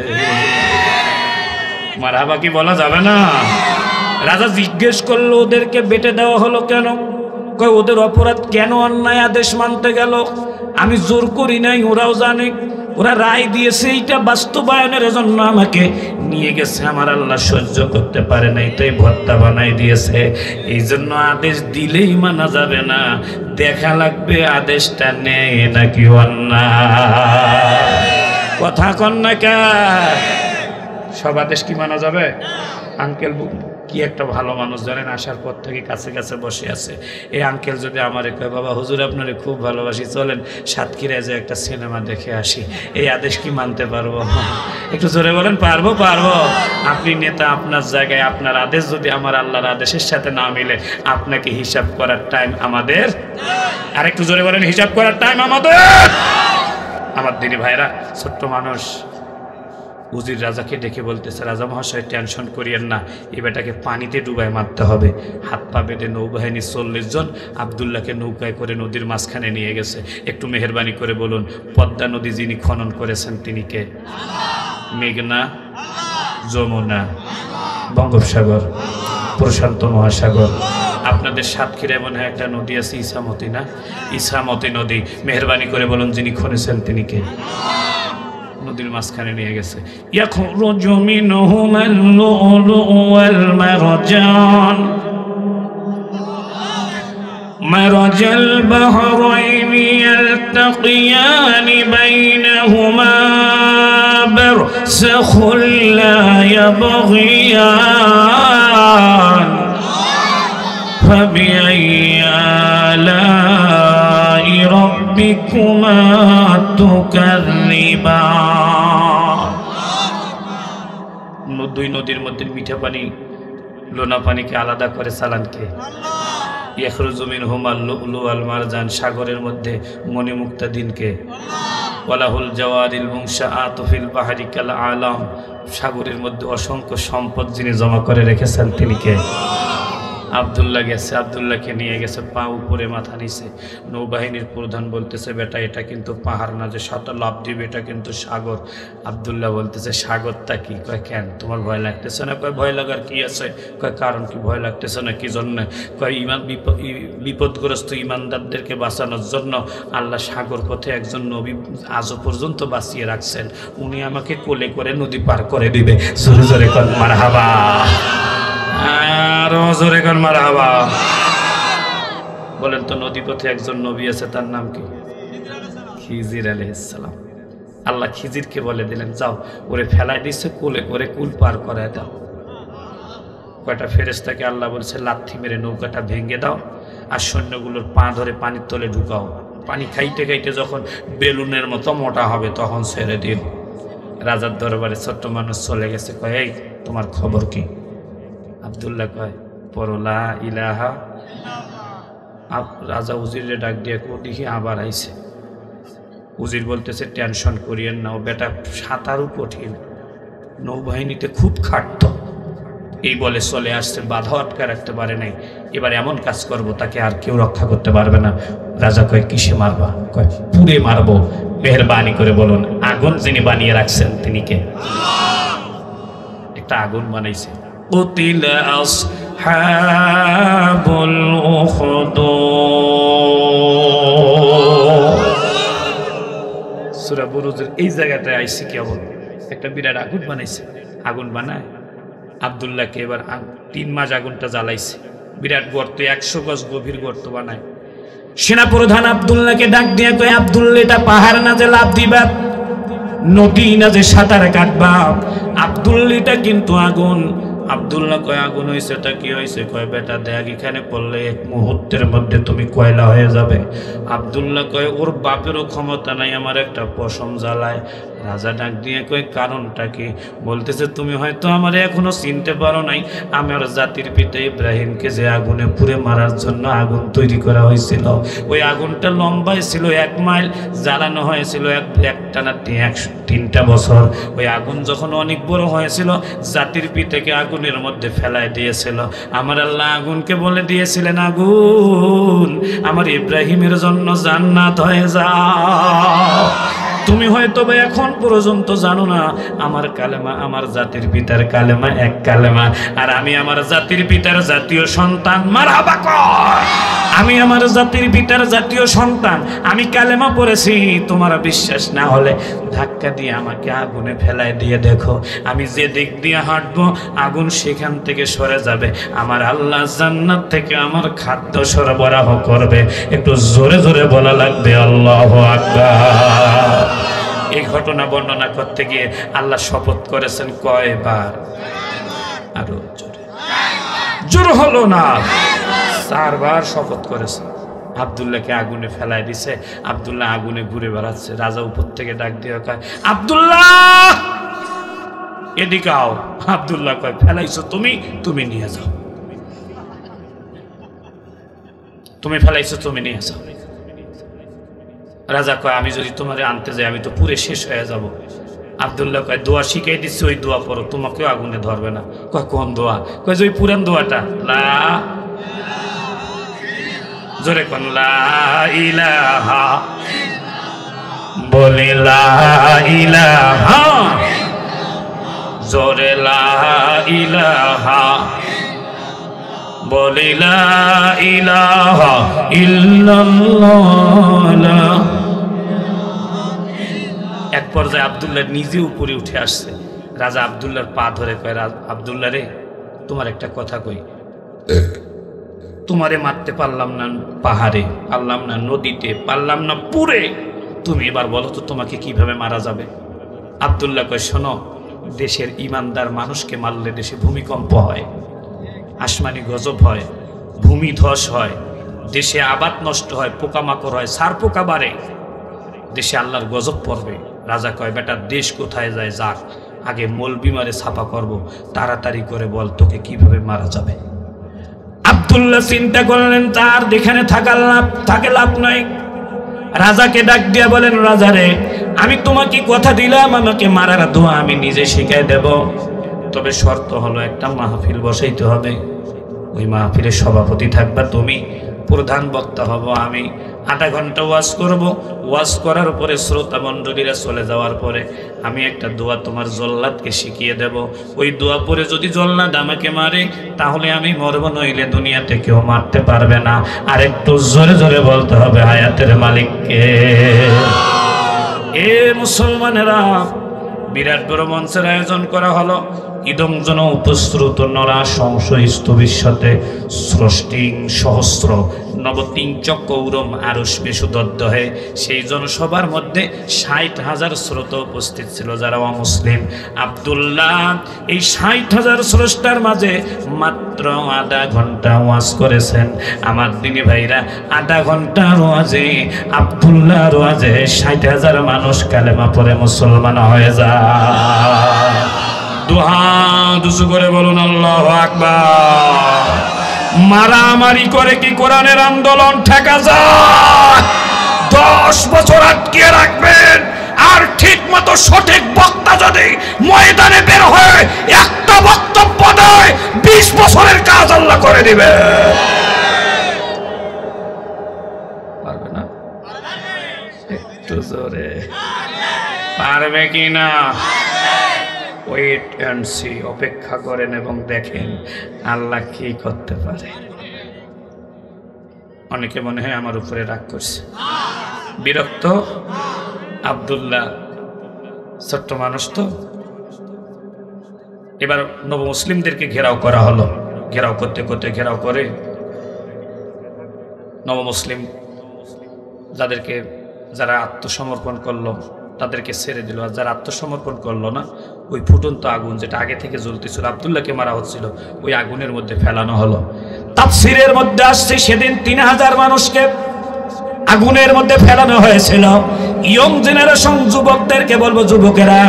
মারহাবা কি বলা যাবে না? রাজা জিজ্ঞেস করলো, ওদেরকে বেটে দেওয়া হলো কেন? কই, ওদের অপরাধ কেন, অন্যায় আদেশ মানতে গেল? আমি জোর করি নাই, ওরাও জানে, ওরা রায় দিয়েছে, এইটা বাস্তবায়নের জন্য আমাকে নিয়ে গেছে। আমার আল্লাহ সহ্য করতে পারে নাই, তাই ভর্তা বানাই দিয়েছে। এই জন্য আদেশ দিলেই মানা যাবে না, দেখা লাগবে আদেশটা নেই নাকি অন্যায়। কথা কন না কে? সব আদেশ কি মানা যাবে? আঙ্কেল কি একটা ভালো মানুষ জানেন, আসার পর থেকে কাছে কাছে বসে আছে। এই আঙ্কেল যদি আমারে কয় বাবা হুজুর আপনারে খুব ভালোবাসি, চলেন সাতক্ষীরায় যে একটা সিনেমা দেখে আসি, এই আদেশ কি মানতে পারবো? একটু জোরে বলেন পারবো? পারবো। আপনি নেতা, আপনার জায়গায় আপনার আদেশ যদি আমার আল্লাহর আদেশের সাথে না মিলে, আপনাকে হিসাব করার টাইম আমাদের। আর একটু জোরে বলেন হিসাব করার টাইম আমাদের। আমার দিনী ভাইরা, ছোট্ট মানুষ উজির রাজাকে ডেকে বলতেছে, রাজা মহাশয় টেনশন করিয়েন না, এ বেটাকে পানিতে ডুবায় মারতে হবে। হাত পা বেঁধে নৌবাহিনী 40 জন আবদুল্লাহকে নৌকায় করে নদীর মাঝখানে নিয়ে গেছে। একটু মেহেরবানি করে বলুন, পদ্মা নদী যিনি খনন করেছেন তিনি কে? মেঘনা, যমুনা, বঙ্গোপসাগর, প্রশান্ত মহাসাগর। আপনাদের সাতক্ষীরায় মনে হয় একটা নদী আছে ইসামতি, না? ইসামতি নদী। মেহেরবানি করে বলুন যিনি খনেছেন তিনি কে? নদীর মাঝখানে নিয়ে গেছে। ইয়াখরুজু মিনহুমাল লুলুউ ওয়াল মারজান মারজাল বাহরাইনি ইয়ালতাকিয়ানি বাইনাহুমা বারযাখুন লা ইয়াবগিয়ান ফাবিআইয়ি আলাই রাব্বিকুমা তুকাযযিবান। দুই নদীর মধ্যে মিঠা পানি লোনা পানিকে আলাদা করে চালানকে? ইয়াখরুজু মিনহুমাল লুলু ওয়াল মারজান, সাগরের মধ্যে মণিমুক্তা দিনকে? ওয়ালাহুল জাওয়ারিল মুনশাআতু ফিল বাহরি কাল আলাম, সাগরের মধ্যে অসংখ্য সম্পদ যিনি জমা করে রেখেছেন তিনি কে? আবদুল্লাহ গেছে, আবদুল্লাহকে নিয়ে গেছে, পা উপরে মাথা নিচে। নৌবাহিনীর প্রধান বলতেছে, বেটা এটা কিন্তু পাহাড় না যে সাঁতার লাভ দিবে, এটা কিন্তু সাগর। আবদুল্লাহ বলতেছে, সাগরটা কি? কয় কেন, তোমার ভয় লাগতেছে না? কয় ভয় লাগার কি আছে? কয় কারণ কি, ভয় লাগতেছে না কি জন্য? কয় বিপদগ্রস্ত ইমানদারদেরকে বাঁচানোর জন্য আল্লাহ সাগর পথে একজন নবী আজও পর্যন্ত বাঁচিয়ে রাখছেন, উনি আমাকে কোলে করে নদী পার করে দিবে। জোরে জোরে কর মারহাবা, আরো জোরে কর মারহাবা। বলেন তো নদীপথে একজন নবী আছে, তার নাম কি? খিজির আলাইহিস সালাম। আল্লাহ খিজিরকে বলে দিলেন, যাও ওরে ফেলাই দিচ্ছে, কোলে করে কুল পার করায় দাও। কয়টা ফেরেশতাকে আল্লাহ বলছে, লাথি মেরে নৌকাটা ভেঙে দাও আর সৈন্যগুলোর পা ধরে পানির তলে ঢুকাও। পানি খাইতে খাইতে যখন বেলুনের মতো মোটা হবে তখন ছেড়ে দিও। রাজার দরবারে ছোট্ট মানুষ চলে গেছে, কয় এই তোমার খবর কি? আবদুল্লাহ কয়, পড়ো লা ইলাহা। রাজা উজিরে ডাক দিয়ে দেখি আবার আইছে। উজির বলতেছে, টেনশন করিয়েন না, ও বেটা সাঁতারও কঠিন, নৌবাহিনীতে খুব খাটত, এই বলে চলে আসছে, বাধা আটকা রাখতে পারে নাই। এবার এমন কাজ করব তাকে আর কেউ রক্ষা করতে পারবে না। রাজা কয়, কিসে মারবা? কয়, পুড়ে মারবো। মেহেরবানি করে বলুন, আগুন যিনি বানিয়ে রাখছেন তিনি কে? একটা আগুন বানাইছে। قتل أصحاب الأخدود। সূরা বুরুজের এই জায়গাটায় আইসি কেবল একটা বিরাট আগুন বানাইছে। আগুন বানায় আবদুল্লাহকে এবার 3 মাস আগুনটা জ্বালাইছে। বিরাট গর্ত, 100 গজ গভীর গর্ত বানায়। সেনাপ্রধান আবদুল্লাহকে ডাক দিয়ে কয়, আবদুল্লাহ এটা পাহাড় না যে লাফ দিবা, নদী না যে সাঁতার কাটবা, আবদুল্লাহটা কিন্তু আগুন। আবদুল্লাহ কয়, আগুন হয়েছে তা কি হয়েছে? কয়, বেটা দেখ এখানে পড়লে 1 মুহূর্তের মধ্যে তুমি কয়লা হয়ে যাবে। আবদুল্লাহ কয়, ওর বাপেরও ক্ষমতা নাই আমার একটা পশম জ্বালায়। রাজা ডাক দিয়ে কয়, কারণটা কি? বলতেছে, তুমি হয়তো আমার এখনো চিনতে পারো নাই, আমার জাতির পিতা ইব্রাহিমকে যে আগুনে পুড়ে মারার জন্য আগুন তৈরি করা হয়েছিল, ওই আগুনটা লম্বায় ছিল 1 মাইল, জ্বালানো হয়েছিল একটানা 3টা বছর। ওই আগুন যখন অনেক বড় হয়েছিল, জাতির পিতাকে আগুনের মধ্যে ফেলায় দিয়েছিল। আমার আল্লাহ আগুনকে বলে দিয়েছিলেন, আগুন আমার ইব্রাহিমের জন্য জান্নাত হয়ে যাও। তুমি হয়তো বা এখন পর্যন্ত জানো না, আমার কালেমা আমার জাতির পিতার কালেমা এক কালেমা, আর আমি আমার জাতির পিতার জাতীয় সন্তান। মারহাবা কর। আমি আমার জাতির পিতার জাতীয় সন্তান, আমি কালেমা পড়েছি। তোমার বিশ্বাস না হলে ধাক্কা দিয়ে আমাকে আগুনে ফেলায় দিয়ে দেখো, আমি যে দিক দিয়ে হাঁটবো আগুন সেখান থেকে সরে যাবে। আমার আল্লাহ জান্নাত থেকে আমার খাদ্য সরবরাহ করবে। একটু জোরে জোরে বলা লাগবে আল্লাহু আকবার। এই ঘটনা বর্ণনা করতে গিয়ে আল্লাহ শপথ করেছেন কয়বার? আরো জোরে, জোর হলো না। 4 বার শপথ করেছে। আব্দুল্লাহকে আগুনে ফেলায় দিছে। আব্দুল্লাহ আগুনে ঘুরে বেড়াচ্ছে। রাজা উপর থেকে ডাক দিয়ে কয়, আব্দুল্লাহ এদিকে আও। আব্দুল্লাহ কয়, ফেলাইছো তুমি, তুমি নিয়ে যাও। তুমি ফেলাইছো, তুমি নিয়ে যাও। রাজা কয়, আমি যদি তোমারে আনতে যাই আমি তো পুরে শেষ হয়ে যাব। আব্দুল্লাহ কয়, দোয়া শিখাই দিচ্ছি, ওই দোয়া পড়ো, তোমাকেও আগুনে ধরবে না। কয়, কোন দোয়া? কয়, যে ওই পুরান দোয়াটা, লা, জোরে কোন, লা ইলাহা, বলে লা ইলাহা, জোরে লা ইলাহা, বলে লা ইলাহা ইল্লাল্লাহ। এক পর্যায়ে আব্দুল্লাহ নিজে উপরে উঠে আসছে। রাজা আব্দুল্লাহর পা ধরে কয়, আব্দুল্লাহ রে, তোমার একটা কথা কই, তোমারে মারতে পারলাম না পাহাড়ে, পারলাম না নদীতে, পারলাম না পুরে, তুমি এবার বলো তো তোমাকে কিভাবে মারা যাবে? আব্দুল্লাহ কয়, শোনো, দেশের ইমানদার মানুষকে মারলে দেশে ভূমিকম্প হয়, আসমানি গজব হয়, ভূমি ধস হয়, দেশে আবাদ নষ্ট হয়, পোকামাকড় হয়, সার পোকা বাড়ে, দেশে আল্লাহর গজব পড়বে। রাজা কয়, বেটা দেশ কোথায় যায় যাক, আগে মলবি মারে ছাপা করব, তাড়াতাড়ি করে বল তোকে কিভাবে মারা যাবে। আব্দুল্লাহ চিন্তা করলেন তার যেখানে থাকে লাভ নাই। রাজাকে ডাক দিয়া বলেন, রাজা রে, আমি তোমাকে কথা দিলাম আমাকে মারার দোয়া আমি নিজে শিখাই দেব, তবে শর্ত হলো একটা মাহফিল বসাইতে হবে। ওই মাহফিলের সভাপতি থাকবা তুমি, প্রধান বক্তা হব আমি। 8 ঘন্টা ওয়াজ করব। ওয়াজ করার পরে শ্রোতা মণ্ডলীরা চলে যাওয়ার পরে আমি একটা দোয়া তোমার জল্লাদকে শিখিয়ে দেব। ওই দোয়া পরে যদি জল্লাদ আমাকে মারে তাহলে আমি মরব, নইলে দুনিয়াতে কেউ মারতে পারবে না। আর একটু জোরে জোরে বলতে হবে, হায়াতের মালিককে। এ মুসলমানেরা, বিরাট বড় মঞ্চের আয়োজন করা হলো। ইদংজন উপশ্রুত নরা সংশয় স্তবিষ্যতে স্রষ্টিং সহস্র নবতিং চক্রৌরম আরুষ্মে সুদদ্দহে। সেই জনসভার মধ্যে 60,000 শ্রোতা উপস্থিত ছিল যারা অমুসলিম। আব্দুল্লাহ এই 60,000 স্রষ্টার মাঝে মাত্র 1/2 ঘন্টা ওয়াজ করেছেন। আমার দিনী ভাইরা, 1/2 ঘন্টার ওয়াজে, আব্দুল্লাহর ওয়াজে 60,000 মানুষ কালেমা পড়ে মুসলমান হয়ে যায়। দুহাত উঁচু করে বলুন আল্লাহু আকবার। মারামারি করে কি কোরআনের আন্দোলন ঠেকা যায়? 10 বছর আটকে রাখবেন, আর ঠিক মতো সঠিক বক্তা যদি ময়দানে বের হয়ে একটা বক্তব্য দেয়, 20 বছরের কাজ আল্লাহ করে দিবে। পারবে না? একটু জোরে পারবে কি না? ওয়েট অ্যান্ড সি, অপেক্ষা করেন এবং দেখেন আল্লাহ কি করতে পারে। অনেকে মনে হয় আমার উপরে রাগ করছে, বিরক্ত। আব্দুল্লাহ ছোট্ট মানুষ তো। এবার নব মুসলিমদেরকে ঘেরাও করা হলো। ঘেরাও করতে করতে ঘেরাও করে নব মুসলিম যারা আত্মসমর্পণ করলো তাদেরকে ছেড়ে দিল, আর যারা আত্মসমর্পণ করলো না, ওই ফুটন্ত আগুন যেটা আগে থেকে জ্বলতেছিল, আব্দুল্লাহকে মারা হচ্ছিল, ওই আগুনের মধ্যে ফেলানো হলো। তাফসীরের মধ্যে আসছে সেদিন 3000 মানুষকে আগুনের মধ্যে ফেলানো হয়েছিল। ইয়ং জেনারেশন যুবকদেরকে বলবো, যুবকেরা,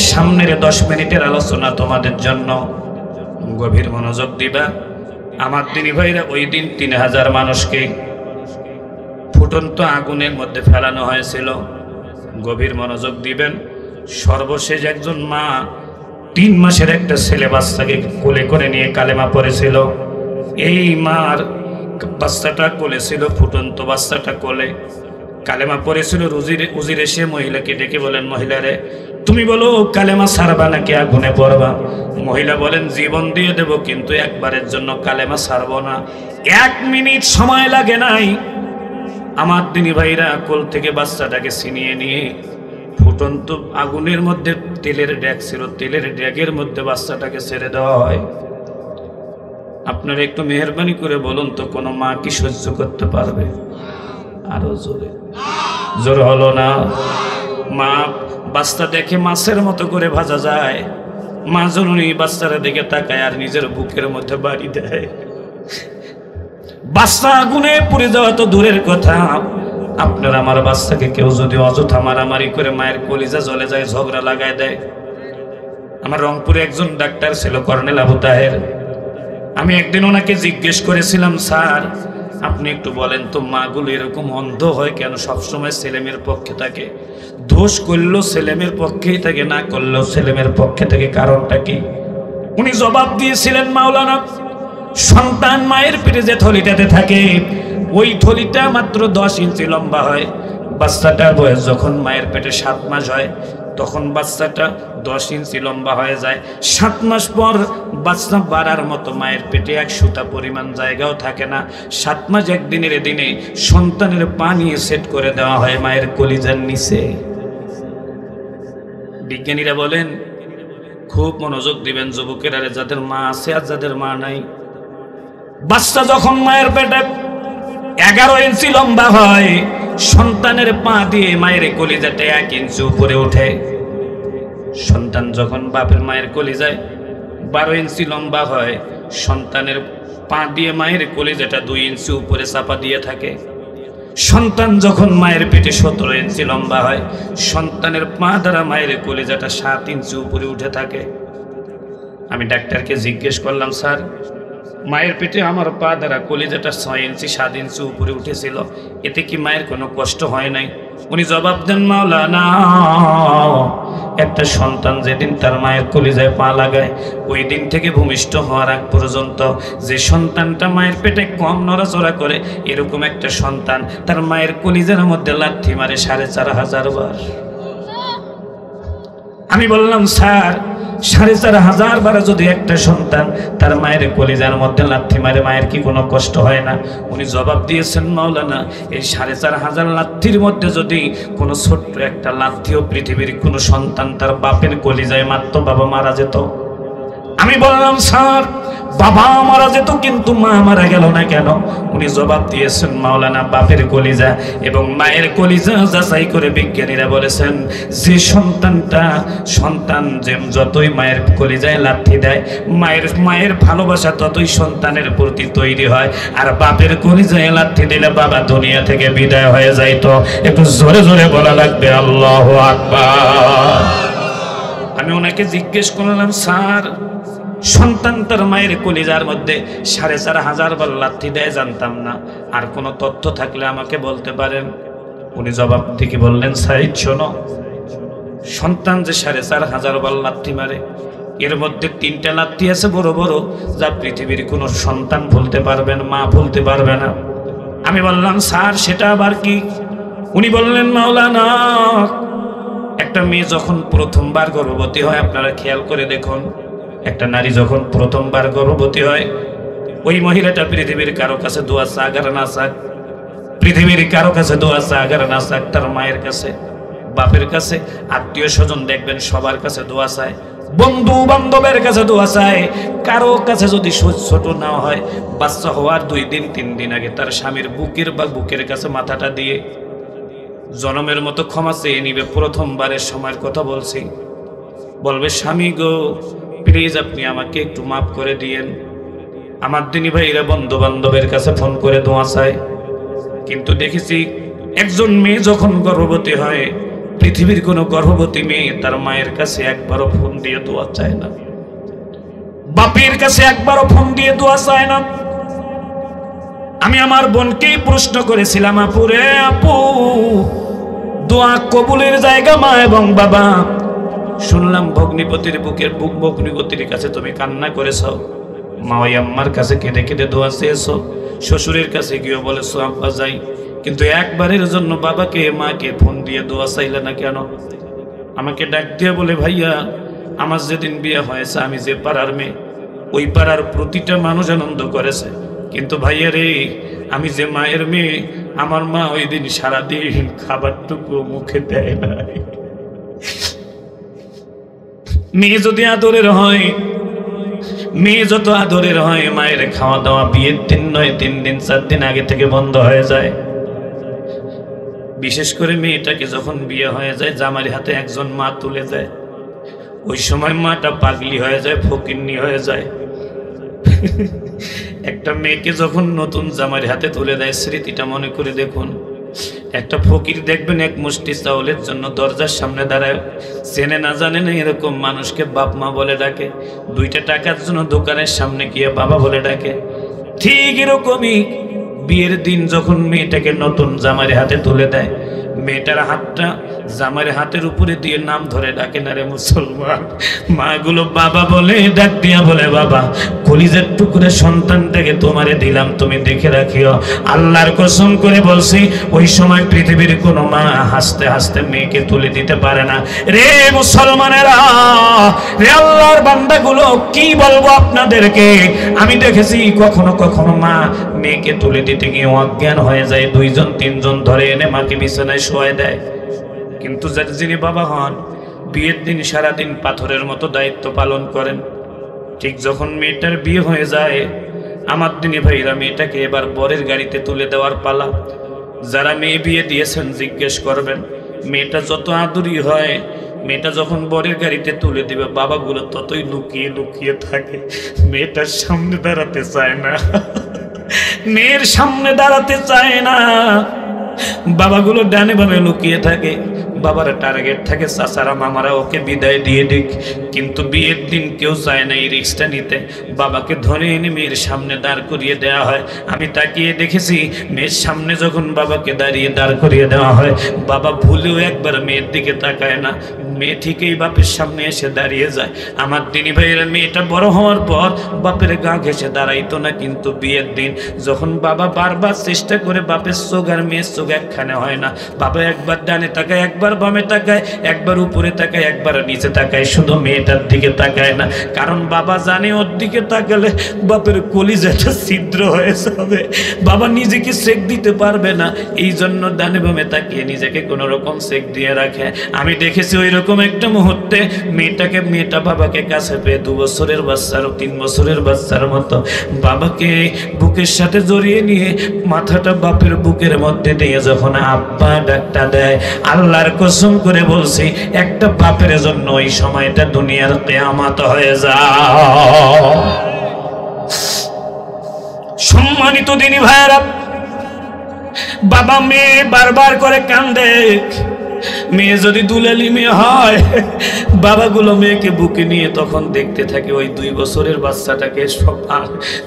সামনের 10 মিনিটের আলোচনা তোমাদের জন্য, গভীর মনোযোগ দিবা। আমার দিনী ভাইরা, ওই দিন 3000 মানুষকে ফুটন্ত আগুনের মধ্যে ফেলানো হয়েছিল। গভীর মনোযোগ দিবেন। সর্বশেষ একজন মা 3 মাসের একটা ছেলে বাচ্চাকে কোলে করে নিয়ে কালেমা পড়েছিল। এই মার বাচ্চাটা কোলে ছিল, ফুটন্ত বাচ্চাটা কোলে কালেমা পড়েছিল। উজির এসে মহিলাকে ডেকে বলেন, মহিলারে, তুমি বলো কালেমা ছাড়বা নাকি আগুনে পড়বা? মহিলা বলেন, জীবন দিয়ে দেব, কিন্তু একবারের জন্য কালেমা ছাড়বো না। 1 মিনিট সময় লাগে নাই। আমার দিনী ভাইরা কোল থেকে বাচ্চাটাকে ছিনিয়ে নিয়ে ফুটন্ত আগুনের মধ্যে, তেলের ড্যাগ ছিল, তেলের ড্যাগের মধ্যে বাচ্চাটাকে ছেড়ে দেওয়া হয়। আপনারা একটু মেহেরবানি করে বলুন তো, কোনো মা কি সহ্য করতে পারবে? আরো জোরে, জোর হলো না। মা বাচ্চা দেখে মাছের মতো করে ভাজা যায়, মা জননী বাচ্চারা দিকে তাকায় আর নিজের বুকের মধ্যে বাড়ি দেয়। বাচ্চা আগুনে পুড়ে যাওয়া তো দূরের কথা, আপনার আমার বাচ্চাকে কেউ যদি অযথা মারামারি করে মায়ের কলিজা জ্বলে যায়, ঝগড়া লাগায় দেয়। আমার রংপুরে একজন ডাক্তার ছিল, কর্নেল আবু তাহের। আমি একদিন ওনাকে জিজ্ঞেস করেছিলাম, স্যার আপনি একটু বলেন তো মাগুলো এরকম অন্ধ হয় কেন? সবসময় ছেলেমেয়ের পক্ষে থাকে, দোষ করলেও ছেলেমেয়ের পক্ষেই থাকে, না করলেও ছেলেমেয়ের পক্ষে থাকে, কারণটা কি? উনি জবাব দিয়েছিলেন, মাওলানা, সন্তান মায়ের পেটে যে থলিটাতে থাকে ওই থলিটা মাত্র 10 ইঞ্চি লম্বা হয়। বাচ্চাটার বয়স যখন মায়ের পেটে 7 মাস হয় তখন বাচ্চাটা 10 ইঞ্চি লম্বা হয়ে যায়। 7 মাস পর বাচ্চা বাড়ার মতো মায়ের পেটে 1 সুতা পরিমাণ জায়গাও থাকে না। 7 মাস একদিনের দিনে সন্তানের পা নিয়ে সেট করে দেওয়া হয় মায়ের কলিজার নিচে। বিজ্ঞানীরা বলেন, খুব মনোযোগ দিবেন যুবকেরা, যাদের মা আছে আর যাদের মা নাই, বাচ্চা যখন মায়ের পেটে 11 ইঞ্চি লম্বা হয়, সন্তানের পা দিয়ে মায়ের কলিজাটা 1 ইঞ্চি উপরে ওঠে। সন্তান যখন বাপের মায়ের কলিজায় 12 ইঞ্চি লম্বা হয়, সন্তানের পা দিয়ে মায়ের কলিজাটা 2 ইঞ্চি উপরে চাপা দিয়ে থাকে। সন্তান যখন মায়ের পেটে 17 ইঞ্চি লম্বা হয়, সন্তানের পা দ্বারা মায়ের কলিজাটা 7 ইঞ্চি উপরে উঠে থাকে। আমি ডাক্তারকে জিজ্ঞেস করলাম, স্যার মায়ের পেটে আমার পা দ্বারা কলিজাটা 6 ইঞ্চি 7 ইঞ্চি উপরে উঠেছিল, এতে কি মায়ের কোনো কষ্ট হয় নাই? উনি জবাব দেন, মাওলানা, একটা সন্তান যেদিন তার মায়ের কলিজায় পা লাগায় ওই দিন থেকে ভূমিষ্ঠ হওয়ার আগ পর্যন্ত যে সন্তানটা মায়ের পেটে কম নড়াচড়া করে, এরকম একটা সন্তান তার মায়ের কলিজার মধ্যে লাথি মারে 4500 বার। আমি বললাম, স্যার 4500 বার যদি একটা সন্তান তার মায়ের কলিজার মধ্যে লাথি মারে, মায়ের কি কোনো কষ্ট হয় না? উনি জবাব দিয়েছেন, মাওলানা, এই 4500 লাথির মধ্যে যদি কোনো ছোট্ট একটা লাথিও পৃথিবীর কোনো সন্তান তার বাপের কলিজায় মারত, বাবা মারা যেত। আমি বললাম, স্যার বাবা মারা যেত কিন্তু মা মারা গেল না কেন? উনি জবাব দিয়েছেন, মাওলানা, বাপের কলিজা এবং মায়ের কলিজা যাচাই করে বিজ্ঞানীরা বলেছেন যে সন্তান যে যতই মায়ের কলিজায় লাথি দেয়, মায়ের ভালোবাসা ততই সন্তানের প্রতি তৈরি হয়। আর বাপের কলিজায় লাথি দিলে বাবা দুনিয়া থেকে বিদায় হয়ে যাইতো। একটু জোরে জোরে বলা লাগবে আল্লাহু আকবার। আমি ওনাকে জিজ্ঞেস করলাম, স্যার সন্তান তার মায়ের কলিজার মধ্যে 4500 বার লাথি দেয় জানতাম না, আর কোনো তথ্য থাকলে আমাকে বলতে পারেন? উনি জবাব থেকে বললেন, সাইদ শোনো, সন্তান যে 4500 বার লাথি মারে, এর মধ্যে 3টা লাথি আছে বড় বড়, যা পৃথিবীর কোনো সন্তান ভুলতে পারবেন, মা ভুলতে পারবে না। আমি বললাম, স্যার সেটা আবার কি? উনি বললেন, মাওলানা, একটা মেয়ে যখন প্রথমবার গর্ভবতী হয়, আপনারা খেয়াল করে দেখুন, একটা নারী যখন প্রথমবার গর্ভবতী হয়, ওই মহিলাটা পৃথিবীর কারো কাছে দোয়া চাক আর না চাক, পৃথিবীর কারো কাছে দোয়া চাক আর না চাক, তার মায়ের কাছে, বাপের কাছে, আত্মীয় স্বজন দেখবেন সবার কাছে দোয়া চায়, বন্ধু বান্ধবের কাছে দোয়া চায়। কারো কাছে যদি ছোট না হয়, বাচ্চা হওয়ার 2 দিন 3 দিন আগে তার স্বামীর বুকের কাছে মাথাটা দিয়ে জনমের মতো ক্ষমা চেয়ে নিবে। প্রথমবারের সময়ের কথা বলছি, বলবে, স্বামী গো প্লিজ আপনি আমাকে একটু মাফ করে দিয়েন। আমার দিনী ভাইরা বন্ধু বান্ধবের কাছে ফোন করে দোয়া চায়। কিন্তু দেখেছি একজন মেয়ে যখন গর্ভবতী হয়, পৃথিবীর কোনো গর্ভবতী মেয়ে তার মায়ের কাছে একবারও ফোন দিয়ে দোয়া চায় না, বাপের কাছে একবারও ফোন দিয়ে দোয়া চায় না। আমি আমার বোনকেই প্রশ্ন করেছিলাম, আপুরে আপু, দোয়া কবুলের জায়গা মা এবং বাবা। শুনলাম ভগ্নিপতির ভগ্নিপতির কাছে তুমি কান্না করেছ, মা ওই আম্মার কাছে কেঁদে কেঁদে দোয়া চেয়েছো, শ্বশুরের কাছে গিয়ে বলেছো আব্বা যাই, কিন্তু একবারের জন্য বাবাকে মাকে ফোন দিয়ে দোয়া চাইলে না কেন? আমাকে ডাক দিয়ে বলে, ভাইয়া আমার যেদিন বিয়ে হয়েছে, আমি যে পাড়ার মেয়ে, ওই পাড়ার প্রতিটা মানুষ আনন্দ করেছে, কিন্তু ভাইয়া রে, আমি যে মায়ের মেয়ে, আমার মা ওই দিন সারাদিন খাবারটুকু মুখে দেয় না। মেয়ে যদি আদরের হয়, মেয়ে যত আদরের হয়, মায়ের খাওয়া দাওয়া বিয়ের দিন নয় 3 দিন 4 দিন আগে থেকে বন্ধ হয়ে যায়। বিশেষ করে মেয়েটাকে যখন বিয়ে হয়ে যায়, জামাইয়ের হাতে একজন মা তুলে দেয়, ওই সময় মাটা পাগলি হয়ে যায়, ফকিন্নি হয়ে যায়। একটা মেয়েকে যখন নতুন জামাইয়ের হাতে তুলে দেয়, স্মৃতিটা মনে করে দেখুন। একটা ফকির দেখবেন এক মুষ্টি চাউলের জন্য দরজার সামনে দাঁড়ায়, চেনে না জানে না এরকম মানুষকে বাপ মা বলে ডাকে। 2টা টাকার জন্য দোকানের সামনে গিয়ে বাবা বলে ডাকে। ঠিক এরকমই বিয়ের দিন যখন মেয়েটাকে নতুন জামাইয়ের হাতে তুলে দেয়, মেয়েটার হাতটা জামাইয়ের হাতের উপরে দিয়ে নাম ধরে ডাকে না রে মুসলমান। মাগুলো বাবা বলে ডাক দিয়া বলে, বাবা কলিজার টুকরে সন্তানটাকে তোমারে দিলাম, তুমি দেখে রাখিও। আল্লাহর কসম করে বলছি, ওই সময় পৃথিবীর কোনো মা হাসতে হাসতে মেয়েকে তুলে দিতে পারে না। রে মুসলমানেরা, রে আল্লাহর বান্দাগুলো, কি বলবো আপনাদেরকে। আমি দেখেছি কখনো কখনো মা মেয়েকে তুলে দিতে গিয়ে অজ্ঞান হয়ে যায়, 2জন 3জন ধরে এনে মাকে বিছানায় শোয়ায় দেয়। কিন্তু যিনি বাবা হন, বিয়ের দিন সারাদিন পাথরের মতো দায়িত্ব পালন করেন। ঠিক যখন মেয়েটার বিয়ে হয়ে যায়, আমার দিনী ভাইরা, মেয়েটাকে এবার বরের গাড়িতে তুলে দেওয়ার পালা। যারা মেয়ে বিয়ে দিয়েছেন জিজ্ঞেস করবেন, মেয়েটা যত আদুরি হয়, মেয়েটা যখন বরের গাড়িতে তুলে দিবে, বাবাগুলো ততই লুকিয়ে লুকিয়ে থাকে, মেয়েটার সামনে দাঁড়াতে চায় না। মেয়ের সামনে দাঁড়াতে চায় না, বাবাগুলো ডানে বামে লুকিয়ে থাকে। বাবার টার্গেট থাকে চাচারা মামারা ওকে বিদায় দিয়ে দিক, কিন্তু বিয়ের দিন কেউ চায় না এই রিস্কটা নিতে। বাবাকে ধরে এনে মেয়ের সামনে দাঁড় করিয়ে দেওয়া হয়। আমি তাকিয়ে দেখেছি, মেয়ের সামনে যখন বাবাকে দাঁড় করিয়ে দেওয়া হয়, বাবা ভুলেও একবার মেয়ের দিকে তাকায় না, মেয়ে ঠিকই বাপের সামনে এসে দাঁড়িয়ে যায়। আমার দিনী ভাইয়েরা, মেয়েটা বড় হওয়ার পর বাপের গা ঘেঁষে দাঁড়াইতো না, কিন্তু বিয়ের দিন যখন বাবা বারবার চেষ্টা করে, বাপের চোখ আর মেয়ের চোখ একখানে হয় না। বাবা একবার ডানে তাকায়, একবার বামে তাকায়, একবার উপরে তাকায়, একবার নিচে তাকায়, শুধু মেয়েটার দিকে তাকায় না। কারণ বাবা জানে ওর দিকে তাকালে বাপের কলিজাটা ছিদ্র হয়ে যাবে, বাবা নিজেকে সেক দিতে পারবে না। এই জন্য ডানে বামে তাকিয়ে নিজেকে কোনো রকম সেক দিয়ে রাখে। আমি দেখেছি ওই রকম একটা মুহূর্তে মেয়েটা বাবাকে কাছে পেয়ে 2 বছরের বাচ্চার 3 বছরের বাচ্চার মতো বাবাকে বুকের সাথে জড়িয়ে নিয়ে মাথাটা বাপের বুকের মধ্যে দিয়ে যখন আব্বা ডাকটা দেয়, আল্লাহর কসম করে বলছি, একটা বাপের জন্য ওই সময়টা দুনিয়ার কিয়ামত হয়ে যায়। সম্মানিত দিনী ভাইরা, বাবা মেয়ে বারবার করে কান্দে। মেয়ে যদি দুলালি মেয়ে হয়, বাবাগুলো মেয়েকে বুকে নিয়ে তখন দেখতে থাকে ওই 2 বছরের বাচ্চাটাকে। সব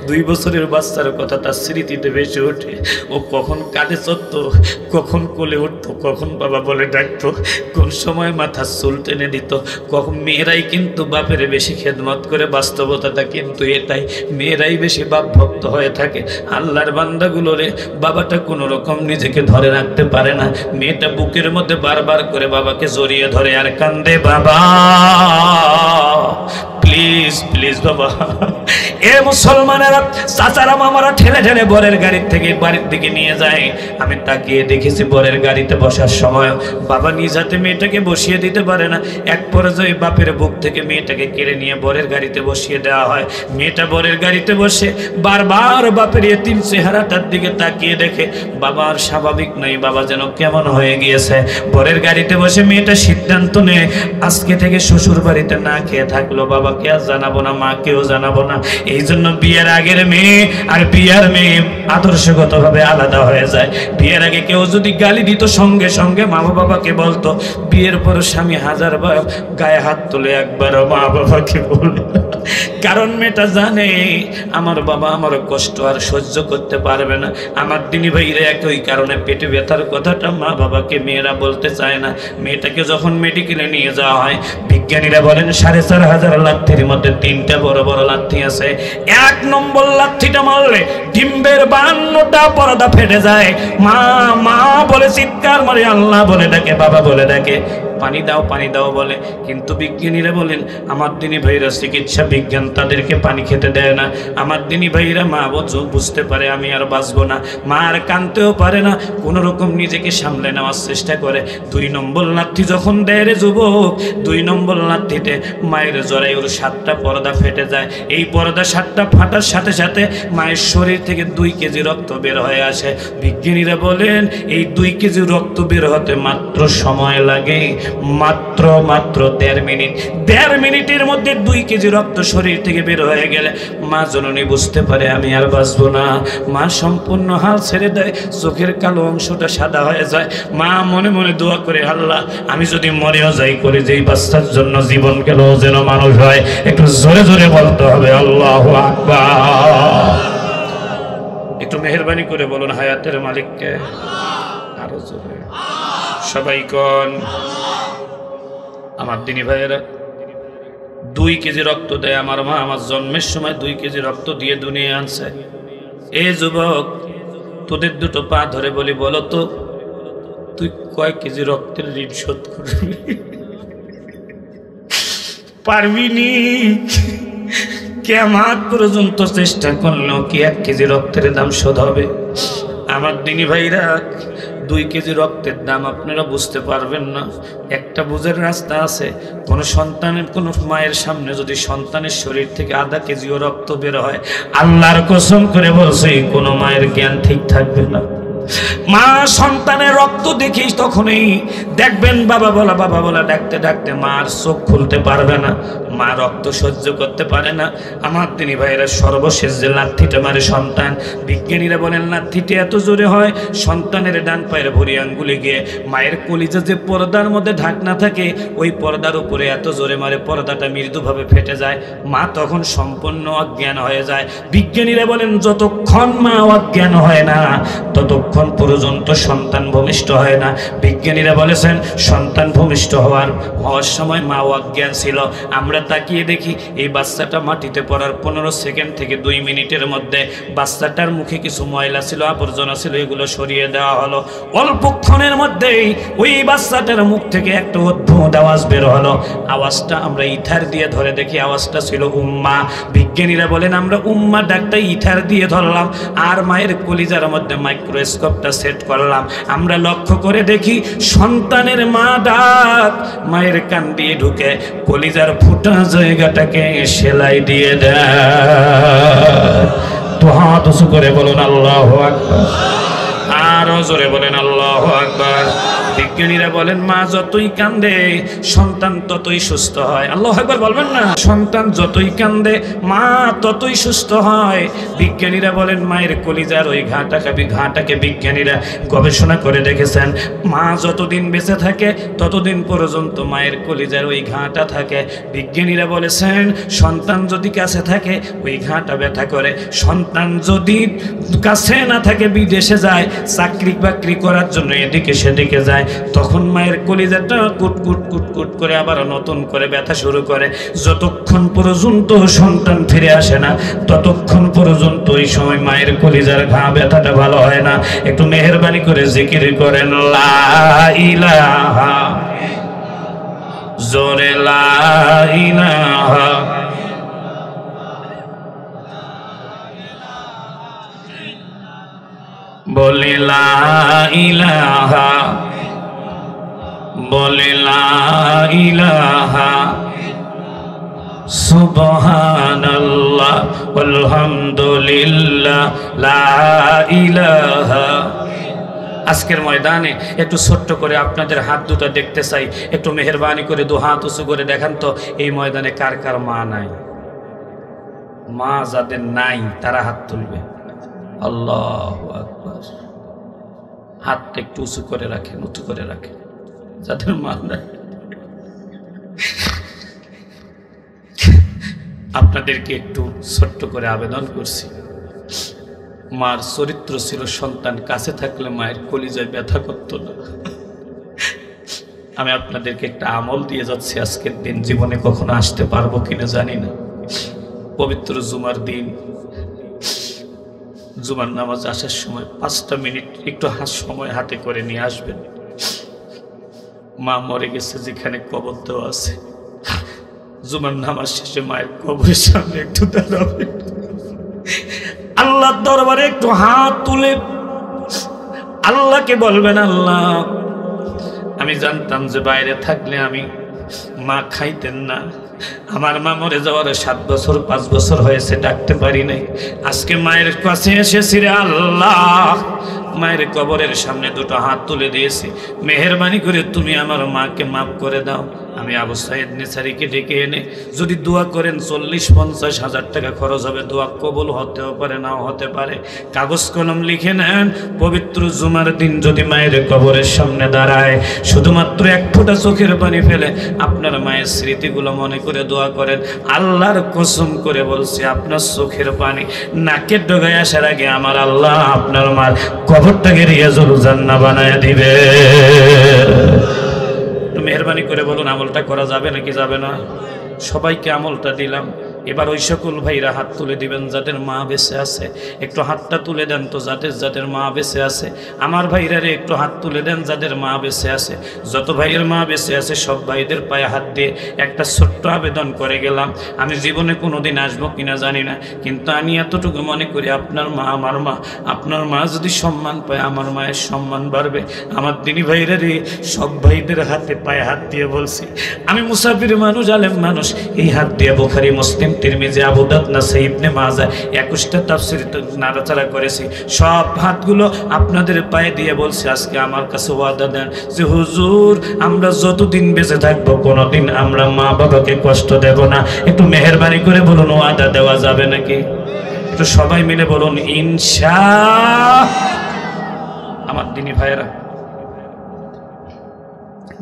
2 বছরের বাচ্চার কথা তার স্মৃতিতে বেশি ওঠে। ও কখন কাঁধে চড়তো, কখন কোলে উঠতো, কখন বাবা বলে ডাকতো, কোন সময় মাথার চুল টেনে দিত। কখন মেয়েরাই কিন্তু বাপের বেশি খেদমত করে, বাস্তবতাটা কিন্তু এটাই, মেয়েরাই বেশি বাপ ভক্ত হয়ে থাকে। আল্লাহর বান্দাগুলো রে, বাবাটা কোনো রকম নিজেকে ধরে রাখতে পারে না, মেয়েটা বুকের মধ্যে বারবার করে বাবাকে জড়িয়ে ধরে আর কান্দে, বাবা প্লিজ প্লিজ বাবা। এ মুসলমানেরা, চাচারা মামারা ঠেলে ঠেলে বরের গাড়ির থেকে বাড়ির দিকে নিয়ে যায়। আমি তাকিয়ে দেখেছি বরের গাড়িতে বসার সময় বাবা নিজ হাতে মেয়েটাকে বসিয়ে দিতে পারে না। এক পর্যায়ে বাপের বুক থেকে মেয়েটাকে কেড়ে নিয়ে বরের গাড়িতে বসিয়ে দেওয়া হয়। মেয়েটা বরের গাড়িতে বসে বারবার বাপের এতিম চেহারাটার দিকে তাকিয়ে দেখে বাবা আর স্বাভাবিক নয়, বাবা যেন কেমন হয়ে গিয়েছে। বরের গাড়িতে বসে মেয়েটা সিদ্ধান্ত নেয়, আজকে থেকে শ্বশুর বাড়িতে না খেয়ে থাকলো, বাবাকে আর জানাবো না, মাকেও জানাবো না। এই জন্য বিয়ের আগের মেয়ে আর বিয়ের মেয়ে আদর্শগতভাবে আলাদা হয়ে যায়। বিয়ের আগে কেউ যদি গালি দিত, সঙ্গে সঙ্গে মা বাবাকে বলতো। বিয়ের পর স্বামী 1000বার গায়ে হাত তুলে একবারও মা বাবাকে বলে, কারণ মেয়েটা জানে আমার বাবা আমার কষ্ট আর সহ্য করতে পারবে না। আমার দিনী ভাইরা একই কারণে পেটে ব্যথার কথাটা মা বাবাকে মেয়েরা বলতে চায় না। মেয়েটাকে যখন মেডিকেলে নিয়ে যাওয়া হয়, বিজ্ঞানীরা বলেন 4500 লাথির মধ্যে 3টা বড় বড় লাথি আছে। 1 নম্বর লাথিটা মারলে ডিম্বের 52টা পর্দা ফেটে যায়। মা মা বলে চিৎকার মারে, আল্লাহ বলে ডাকে, বাবা বলে ডাকে, পানি দাও পানি দাও বলে। কিন্তু বিজ্ঞানীরা বলেন, আমার দিনী ভাইরা চিকিৎসা বিজ্ঞান তাদেরকে পানি খেতে দেয় না। আমার দিনী ভাইরা মা বুঝতে পারে আমি আর বাঁচবো না, মা আর কাঁদতেও পারে না, কোনো রকম নিজেকে সামলে নেওয়ার চেষ্টা করে। 2 নম্বর লাথি যখন দেয় রে যুবক, 2 নম্বর লাথিতে মায়ের জরায়ুর 7টা পর্দা ফেটে যায়। এই পর্দা 7টা ফাটার সাথে সাথে মায়ের শরীর থেকে 2 কেজি রক্ত বের হয়ে আসে। বিজ্ঞানীরা বলেন এই 2 কেজি রক্ত বের হতে মাত্র সময় লাগে মাত্র 1.5 মিনিট, 1.5 মিনিটের মধ্যে 2 কেজি রক্ত শরীর থেকে বের হয়ে গেলে মা জননী বুঝতে পারে আমি আর বাঁচবো না। মা সম্পূর্ণ হাল ছেড়ে দেয়, চোখের কালো অংশটা সাদা হয়ে যায়। মা মনে মনে দোয়া করে, আল্লাহ আমি যদি মরেও যাই করে যেই বাচ্চার জন্য জীবন গেল যেন মানুষ হয়। একটু জোরে জোরে বলতে হবে আল্লাহু আকবার। একটু মেহেরবানি করে বলুন হায়াতের মালিককে। আরো জোরে সবাই কোন। আমার দিনী ভাইয়েরা, 2 কেজি রক্ত দেয় আমার মা। আমার জন্মের সময় 2 কেজি রক্ত দিয়ে দুনিয়া আনছে। এ যুবক, তোদের দুটো পা ধরে বলি, বলো তো তুই কয় কেজি রক্তের ঋণ শোধ করবি? পারবি নি? কিয়ামত পর্যন্ত চেষ্টা করলেও কি 1 কেজি রক্তের দাম শোধ হবে? আমার দিনী ভাইরা, 2 কেজি রক্তের দাম আপনারা বুঝতে পারবেন না। একটা বুঝের রাস্তা আছে, কোনো সন্তানের, কোনো মায়ের সামনে যদি সন্তানের শরীর থেকে আধা কেজিও রক্ত বের হয়, আল্লাহর কসম করে বলছি কোনো মায়ের জ্ঞান ঠিক থাকবে না। মা সন্তানের রক্ত দেখি তখনই দেখবেন বাবা বলা ডাকতে ডাকতে মার চোখ খুলতে পারবে না, মা রক্ত সহ্য করতে পারে না। আমার দিনী ভাইয়েরা, সর্বশেষ যে লাথিটা মারে সন্তান, বিজ্ঞানীরা বলেন লাথিটা এত জোরে হয় সন্তানের ডান পায়ের ভরি আঙ্গুলে গিয়ে মায়ের কলিজা যে পর্দার মধ্যে ঢাকনা থাকে ওই পর্দার উপরে এত জোরে মারে পর্দাটা মৃদুভাবে ফেটে যায়। মা তখন সম্পূর্ণ অজ্ঞান হয়ে যায়। বিজ্ঞানীরা বলেন যতক্ষণ মা অজ্ঞান হয় না ততক্ষণ পর্যন্ত সন্তান ভূমিষ্ঠ হয় না। বিজ্ঞানীরা বলেছেন সন্তান ভূমিষ্ঠ হওয়ার সময় মা অজ্ঞান ছিল। আমরা তাকিয়ে দেখি এই বাচ্চাটা মাটিতে পড়ার 15 সেকেন্ড থেকে 2 মিনিটের মধ্যে বাচ্চাটার মুখে কিছু ময়লা ছিল, আবর্জনা ছিল, এগুলো সরিয়ে দেওয়া হলো। অল্পক্ষণের মধ্যেই ওই বাচ্চাটার মুখ থেকে একটা অদ্ভুত আওয়াজ বের হলো। আওয়াজটা আমরা ইথার দিয়ে ধরে দেখি আওয়াজটা ছিল উম্মা। বিজ্ঞানীরা বলেন আমরা উম্মা ডাকটা ইথার দিয়ে ধরলাম আর মায়ের কলিজার মধ্যে মাইক্রোস্কোপটা সেট করলাম। আমরা লক্ষ্য করে দেখি সন্তানের মা ডাক মায়ের কান দিয়ে ঢুকে কলিজার ফুটা জায়গাটাকে সেলাই দিয়ে দেয়। তো হাত উঁচু করে বলুন আল্লাহু আকবার। আরো জোরে বলেন আল্লাহু আকবার। বিজ্ঞানীরা বলেন মা যতই কান্দে সন্তান ততই সুস্থ হয়। আল্লাহু আকবার বলবেন না? সন্তান যতই কান্দে মা ততই সুস্থ হয়। বিজ্ঞানীরা বলেন মায়ের কলিজার ওই ঘাটাকে বিজ্ঞানীরা গবেষণা করে দেখেছেন মা যতদিন বেঁচে থাকে ততদিন পর্যন্ত মায়ের কলিজার ওই ঘাটা থাকে। বিজ্ঞানীরা বলেছেন সন্তান যদি কাছে থাকে ওই ঘাটা ব্যথা করে, সন্তান যদি কাছে না থাকে বিদেশে যায় চাকরি বাকরি করার জন্য এদিকে সেদিকে যায়, তখন মায়ের কলিজাটা কুটকুট কুটকুট করে আবার নতুন করে ব্যথা শুরু করে। যতক্ষণ পর্যন্ত সন্তান ফিরে আসে না ততক্ষণ পর্যন্ত ওই সময় মায়ের কলিজার ঘা ব্যথাটা ভালো হয় না। একটু মেহেরবানি করে জিকির করেন লা ইলাহা, জোরে লা ইলাহা। বলে লা ইলাহা, বলে লা ইলাহা, সুবহানাল্লাহ আলহামদুলিল্লাহ লা ইলাহা। আজকের ময়দানে একটু ছোট্ট করে আপনাদের হাত দুটো দেখতে চাই। একটু মেহেরবানি করে 2 হাত উঁচু করে দেখান তো এই ময়দানে কার কার মা নাই? মা যাদের নাই তারা হাত তুলবে। আল্লাহু আকবার। হাতটা একটু উঁচু করে রাখেন, উঁচু করে রাখেন যাদের মা নাই। আপনাদেরকে একটু ছোট্ট করে আবেদন করছি, মার চরিত্র ছিল সন্তান কাছে থাকলে মায়ের কলিজায় ব্যথা করত না। আমি আপনাদেরকে একটা আমল দিয়ে যাচ্ছি আজকের দিন, জীবনে কখনো আসতে পারবো কিনা জানি না। পবিত্র জুমার দিন জুমার নামাজ আসার সময় 5টা মিনিট একটু সময় হাতে করে নিয়ে আসবেন। মা মরে গেছে যেখানে কবর দেওয়া আছে, জুমার নামাজ শেষে মায়ের কবরের সামনে একটু দাঁড়াবেন। আল্লাহর দরবারে একটু হাত তুলে আল্লাহকে বলবেন আল্লাহ আমি জানতাম যে বাইরে থাকলে আমি মা খাইতেন না, আমার মা মরে যাওয়ার 7 বছর 5 বছর হয়েছে ডাকতে পারি নাই, আজকে মায়ের কাছে এসেছি রে আল্লাহ, মায়ের কবরের সামনে দুটো হাত তুলে দিয়েছি, মেহেরবানি করে তুমি আমার মাকে মাফ করে দাও। আমি আবু সাইদ নেসারিকে ডেকে এনে যদি দোয়া করেন 40-50 হাজার টাকা খরচ হবে, দোয়া কবুল হতেও পারে নাও হতে পারে। কাগজ কলম লিখে নেন, পবিত্র জুমার দিন যদি মায়ের কবরের সামনে দাঁড়ায়, শুধুমাত্র এক ফোঁটা চোখের পানি ফেলে আপনার মায়ের স্মৃতিগুলো মনে করে দোয়া করেন। আল্লাহর কসম করে বলছি, আপনার চোখের পানি নাকের ডগায় আসার আগে আমার আল্লাহ আপনার মার কবরটাকে রিয়াজুল জান্নাহ বানায় দিবে। মেহরবানি করে বলুন, আমলটা করা যাবে নাকি যাবে না? সবাইকে আমলটা দিলাম। এবার ওই সকল ভাইরা হাত তুলে দিবেন যাদের মা বেঁচে আছে, একটু হাতটা তুলে দেন তো যাদের যাদের মা বেঁচে আছে। আমার ভাইরারে একটু হাত তুলে দেন যাদের মা বেঁচে আছে। যত ভাইয়ের মা বেঁচে আছে সব ভাইদের পায়ে হাত দিয়ে একটা ছোট্ট আবেদন করে গেলাম। আমি জীবনে কোনো দিন আসবো কিনা জানি না, কিন্তু আমি এতটুকু মনে করি আপনার মা আমার মা, আপনার মা যদি সম্মান পায় আমার মায়ের সম্মান বাড়বে। আমার দিনী ভাইরারে সব ভাইদের হাতে পায়ে হাত দিয়ে বলছি, আমি মুসাফির মানুষ, আলেম মানুষ, এই হাত দিয়ে বুখারী, মুসলিম, তিরমিজি, আবু দাউদ, নাসাই, ইবনে মাজাহ 21টা তাফসীর নাড়াচাড়া করেছি। সব হাতগুলো আপনাদের পায়ে দিয়ে বলছি, আজকে আমার কাছে ওয়াদা দেন যে হুজুর আমরা যতদিন বেঁচে থাকবো কোনোদিন আমরা মা বাবাকে কষ্ট দেব না। একটু মেহেরবানি করে বলুন, ওয়াদা দেওয়া যাবে নাকি? একটু সবাই মিলে বলুন ইনশাআল্লাহ। আমার দিনী ভাইয়েরা,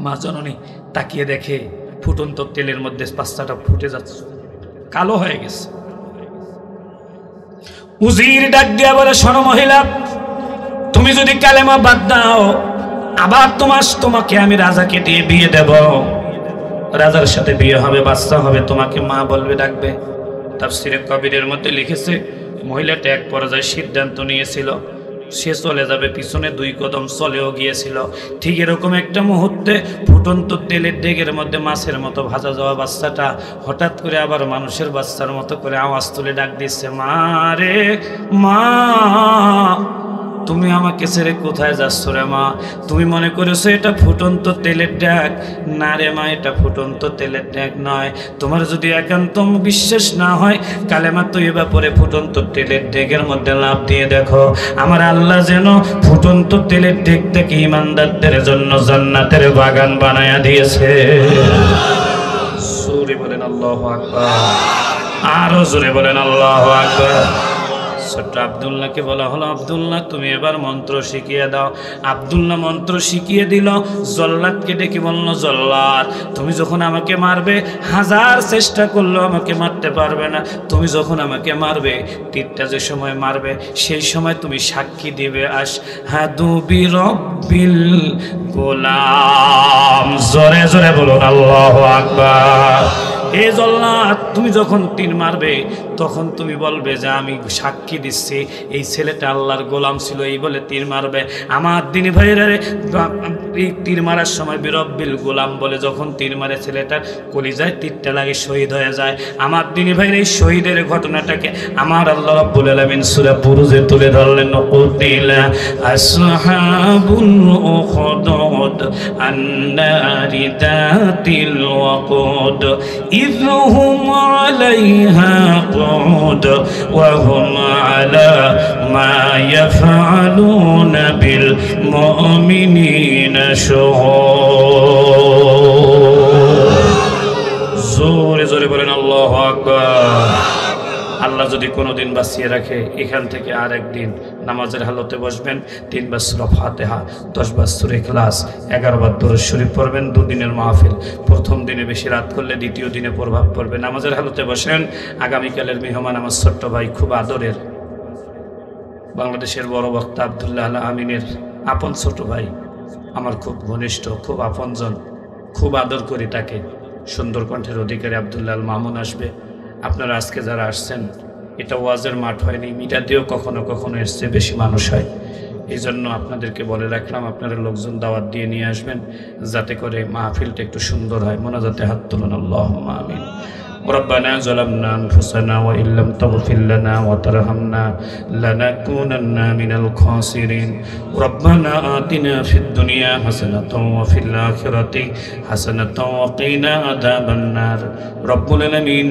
মা জননী তাকিয়ে দেখে ফুটন্ত তেলের মধ্যে পাস্তাটা ফুটে যাচ্ছে, কালো হয়ে গেছে। উজির ডাক দিয়া বলে, শোনো মহিলা, তুমি যদি কালেমা বাদ দাও আবার তোমাকে আমি রাজাকে দিয়ে বিয়ে দেব, রাজার সাথে বিয়ে হবে, বাচ্চা হবে, তোমাকে মা বলবে, ডাকবে। তাফসীরে কবিরের মধ্যে লিখেছে মহিলাটা এক পর্যায়ে সিদ্ধান্ত নিয়েছিল সে চলে যাবে, পিছনে 2 কদম চলেও গিয়েছিল। ঠিক এরকম একটা মুহূর্তে ফুটন্ত তেলের ডেগের মধ্যে মাছের মতো ভাজা যাওয়া বাচ্চাটা হঠাৎ করে আবার মানুষের বাচ্চার মতো করে আওয়াজ তুলে ডাক দিচ্ছে, মা রে মা, তুমি আমাকে ছেড়ে কোথায় যাচ্ছ রে মা? তুমি মনে করেছো এটা ফুটন্ত তেলের ডাক? না রে মা, এটা ফুটন্ত তেলের ডাক নয়। তোমার যদি একান্ত বিশ্বাস না হয় কালেমা তৈয়বা পড়ে ফুটন্ত তেলের ডেকের মধ্যে লাফ দিয়ে দেখো। আমার আল্লাহ যেন ফুটন্ত তেলের ডেক থেকে ইমানদারদের জন্য জান্নাতের বাগান বানায়া দিয়েছে। জোরে বলেন আল্লাহু আকবার, আরো জোরে বলেন আল্লাহু আকবার। ছোট্ট আব্দুল্লাহকে বলা হলো, আব্দুল্লাহ তুমি এবার মন্ত্র শিখিয়ে দাও। আব্দুল্লাহ মন্ত্র শিখিয়ে দিল। জল্লাদকে ডেকে বলল, জল্লাদ তুমি যখন আমাকে মারবে 1000 চেষ্টা করলেও আমাকে মারতে পারবে না। তুমি যখন আমাকে মারবে, তীরটা যে সময় মারবে সেই সময় তুমি সাক্ষী দিবে আশহাদু বিরব্বিল গোলাম। জোরে জোরে বলুন আল্লাহু আকবার। এ জল্লাদ তুমি যখন তীর মারবে তখন তুমি বলবে যে আমি সাক্ষী দিচ্ছি এই ছেলেটা আল্লাহর গোলাম ছিল, এই বলে তীর মারবে। আমার দিনী ভাইরা, এই তীর মারার সময় বিরব্বিল গোলাম বলে যখন তীর মারে ছেলেটার কলিজায় তীরটা লাগে, শহীদ হয়ে যায়। আমার দিনী ভাইরা, এই শহীদের ঘটনাটাকে আমার আল্লাহ রাব্বুল আলামিন সূরা বুরুজে তুলে ধরলেন। কুতিলা আসহাবুল উখদুদ আন-নারি যাতিল ওয়াকুদ إذ هم عليها قعود وهم على ما يفعلون بالمؤمنين شهود। জোরে জোরে বলেন আল্লাহু আকবার। আল্লাহ যদি কোনোদিন বাঁচিয়ে রাখে এখান থেকে আর একদিন নামাজের হালতে বসবেন, 3 বার সূরা ফাতিহা, 10 বার সূরা ইখলাস, 11 বার দরুদ শরীফ পড়বেন। 2 দিনের মাহফিল, প্রথম দিনে বেশি রাত করলে দ্বিতীয় দিনে প্রভাব পড়বে। নামাজের হালতে বসেন। আগামীকালের মেহমান আমার ছোট্ট ভাই, খুব আদরের, বাংলাদেশের বড় বক্তা আব্দুল্লাহ আল আমিনের আপন ছোট ভাই, আমার খুব ঘনিষ্ঠ, খুব আপনজন, খুব আদর করি তাকে। সুন্দর কণ্ঠের অধিকারী আব্দুল্লাহ আল মামুন আসবে। আপনারা আজকে যারা আসছেন, এটা ওয়াজের মাঠ হয়নি, মিডিয়াতেও কখনো কখনো এসছে বেশি মানুষ হয়। এই জন্য আপনাদেরকে বলে রাখলাম আপনারা লোকজন দাওয়াত দিয়ে নিয়ে আসবেন যাতে করে মাহফিলটা একটু সুন্দর হয়। মোনাজাতে হাত তুলুন, আল্লাহুম্মা আমিন। ربنا ظلمنا أنفسنا وإن لم تغفر لنا وترحمنا لنكونن من الخاسرين ربنا آتنا في الدنيا حسنة وفي الآخرة حسنة وقنا عذاب النار رب العالمين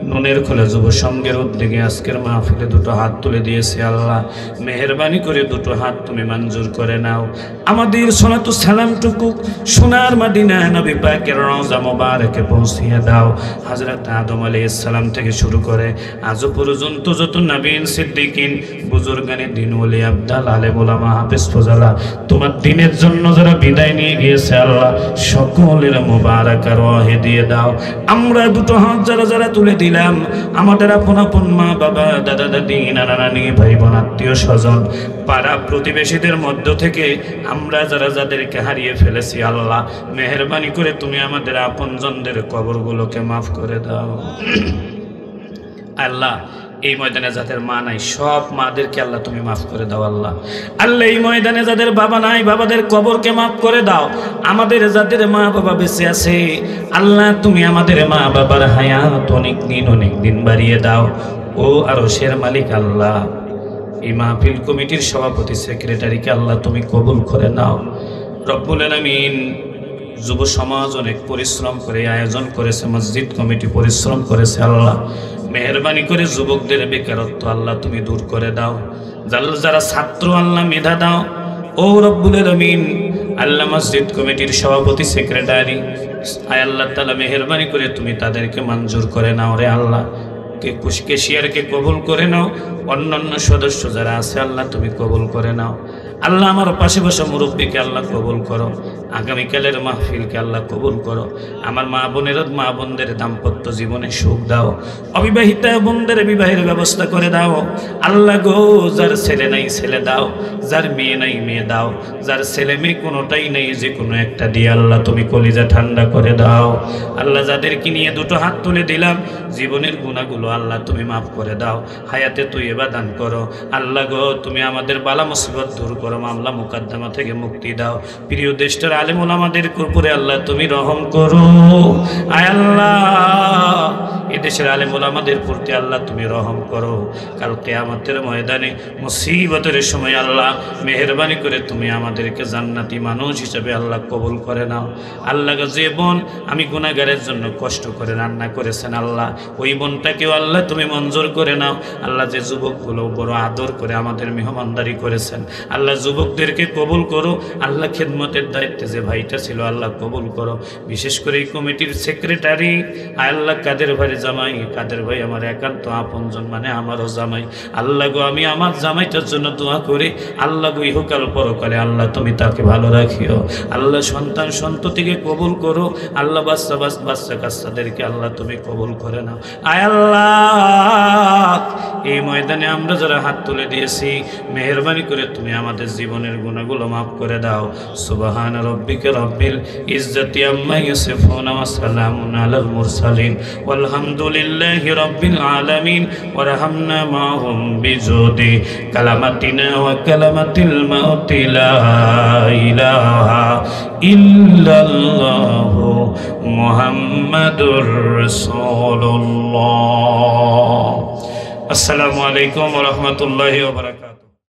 নুনের খোলা যুব সঙ্গের উদ্যোগে আজকের মাহফিলে দুটো হাত তুলে দিয়েছে আল্লাহ মেহেরবানি করে দুটো হাত তুমি মঞ্জুর করে নাও আমাদের সালাতু সালামটুকু সোনার মদিনা নবী পাকের রওজা মোবারকে পৌঁছিয়ে দাও হযরত আদম আলাইহিস সালাম থেকে শুরু করে আজ পর্যন্ত যত নবীন সিদ্দিকিন বুজুর্গানে দিন ওলি আব্দাল আলেম ওলামা হাফেজ ফজলা তোমার দ্বীনের জন্য যারা বিদায় নিয়ে গিয়েছে আল্লাহ সকলের মোবারক রহে দিয়ে দাও আমরা দুটো হাত যারা যারা তুলে দিলাম আমাদের আপন আপন মা বাবা দাদা দাদি নানা নানি ভাই বোন আত্মীয় স্বজন পাড়া প্রতিবেশীদের মধ্য থেকে আমরা যারা যাদেরকে হারিয়ে ফেলেছি আল্লাহ মেহেরবানি করে তুমি আমাদের আপনজনদের কবরগুলোকে মাফ করে দাও আল্লাহ এই ময়দানে যাদের মা নাই সব মাদেরকে আল্লাহ তুমি মাফ করে দাও আল্লাহ আল্লাহ এই ময়দানে যাদের বাবা নাই বাবাদের কবরকে মাফ করে দাও আমাদের যাদের মা বাবা বেঁচে আছে আল্লাহ তুমি আমাদের মা বাবার হায়াত অনেক দিন বাড়িয়ে দাও ও আরশের মালিক আল্লাহ এই মাহফিল কমিটির সভাপতি সেক্রেটারিকে আল্লাহ তুমি কবুল করে নাও রব্বুল আলামিন যুব সমাজ অনেক পরিশ্রম করে আয়োজন করেছে মসজিদ কমিটি পরিশ্রম করেছে আল্লাহ মেহেরবানি করে যুবকদের বেকারত্ব আল্লাহ তুমি দূর করে দাও যারা ছাত্র আল্লাহ মেধা দাও ও রব্বুল আলামিন আল্লাহ মসজিদ কমিটির সভাপতি সেক্রেটারি আয় আল্লাহ তাআলা মেহেরবানি করে তুমি তাদেরকে মঞ্জুর করে নাও রে আল্লাহ কেশিয়ারকে কবুল করে নাও অন্যান্য সদস্য যারা আছে আল্লাহ তুমি কবুল করে নাও আল্লাহ আমার পাশে বসে মুরব্বীকে আল্লাহ কবুল করো আগামীকালের মাহফিলকে আল্লাহ কবুল করো আমার মা বোনদের দাম্পত্য জীবনে সুখ দাও অবিবাহিতা বোনদের বিবাহের ব্যবস্থা করে দাও আল্লাহ গো যার ছেলে নাই ছেলে দাও যার মেয়ে নাই মেয়ে দাও যার ছেলে মেয়ে কোনোটাই নেই যে কোনো একটা দিয়ে আল্লাহ তুমি কলিজা ঠান্ডা করে দাও আল্লাহ যাদেরকে নিয়ে দুটো হাত তুলে দিলাম জীবনের গুনাহগুলো আল্লাহ তুমি মাফ করে দাও হায়াতে তুই এবার দান করো আল্লাহ গো তুমি আমাদের বালা মুসিবত দূর করো মামলা মুকদ্দমা থেকে মুক্তি দাও প্রিয় দেশটার আলেম ওলামাদের উপরে আল্লাহ তুমি রহম করো আয় আল্লাহ এদেশের আলেম ওলামাদের প্রতি আল্লাহ তুমি রহম করো কাল কিয়ামতের ময়দানে মুসিবতের সময় আল্লাহ মেহেরবানি করে তুমি আমাদেরকে জান্নাতি মানুষ হিসেবে আল্লাহ কবুল করে নাও আল্লাহ যে বোন আমি গুনাহগারের জন্য কষ্ট করে রান্না করেছেন আল্লাহ ওই বোনটাকেও আল্লাহ তুমি মঞ্জুর করে নাও আল্লাহ যে যুবকগুলো বড় আদর করে আমাদের মেহমানদারি করেছেন আল্লাহ যুবকদেরকে কবুল করো আল্লাহ খেদমতের দায়িত্বে যে ভাইটা ছিল আল্লাহ কবুল করো বিশেষ করে এই কমিটির সেক্রেটারি আল্লাহ কাদের ভাই আমার একান্ত আপনজন মানে আমারও জামাই আল্লাহ গো আমি আমার জামাইটার জন্য দোয়া করি আল্লাহ গো ইহকাল পরকালে আল্লাহ তুমি তাকে ভালো রাখিও আল্লাহ সন্তান সন্ততিকে কবুল করো আল্লাহ বাচ্চা কাচ্চাদেরকে আল্লাহ তুমি কবুল করে নাও আয় আল্লাহ এই ময়দানে আমরা যারা হাত তুলে দিয়েছি মেহেরবানি করে তুমি আমাদের জীবনের গুনাহগুলো মাফ করে দাও সুবহান রাব্বিকা রাব্বিল ইজ্জাতি আম্মা ইয়াসিফুন ওয়া সালামুন আলাল মুরসালিন ওয়ালহামদুলিল্লাহি রাব্বিল আলামিন ওয়ারহামনা মাহুম বিজুদি কালামাতিনা ওয়া কালামাতিল মাউতি লা ইলাহা ইল্লাল্লাহু মুহাম্মাদুর রাসূলুল্লাহ আসসালামু আলাইকুম ওয়া রাহমাতুল্লাহি ওয়া বারাকাতুহু।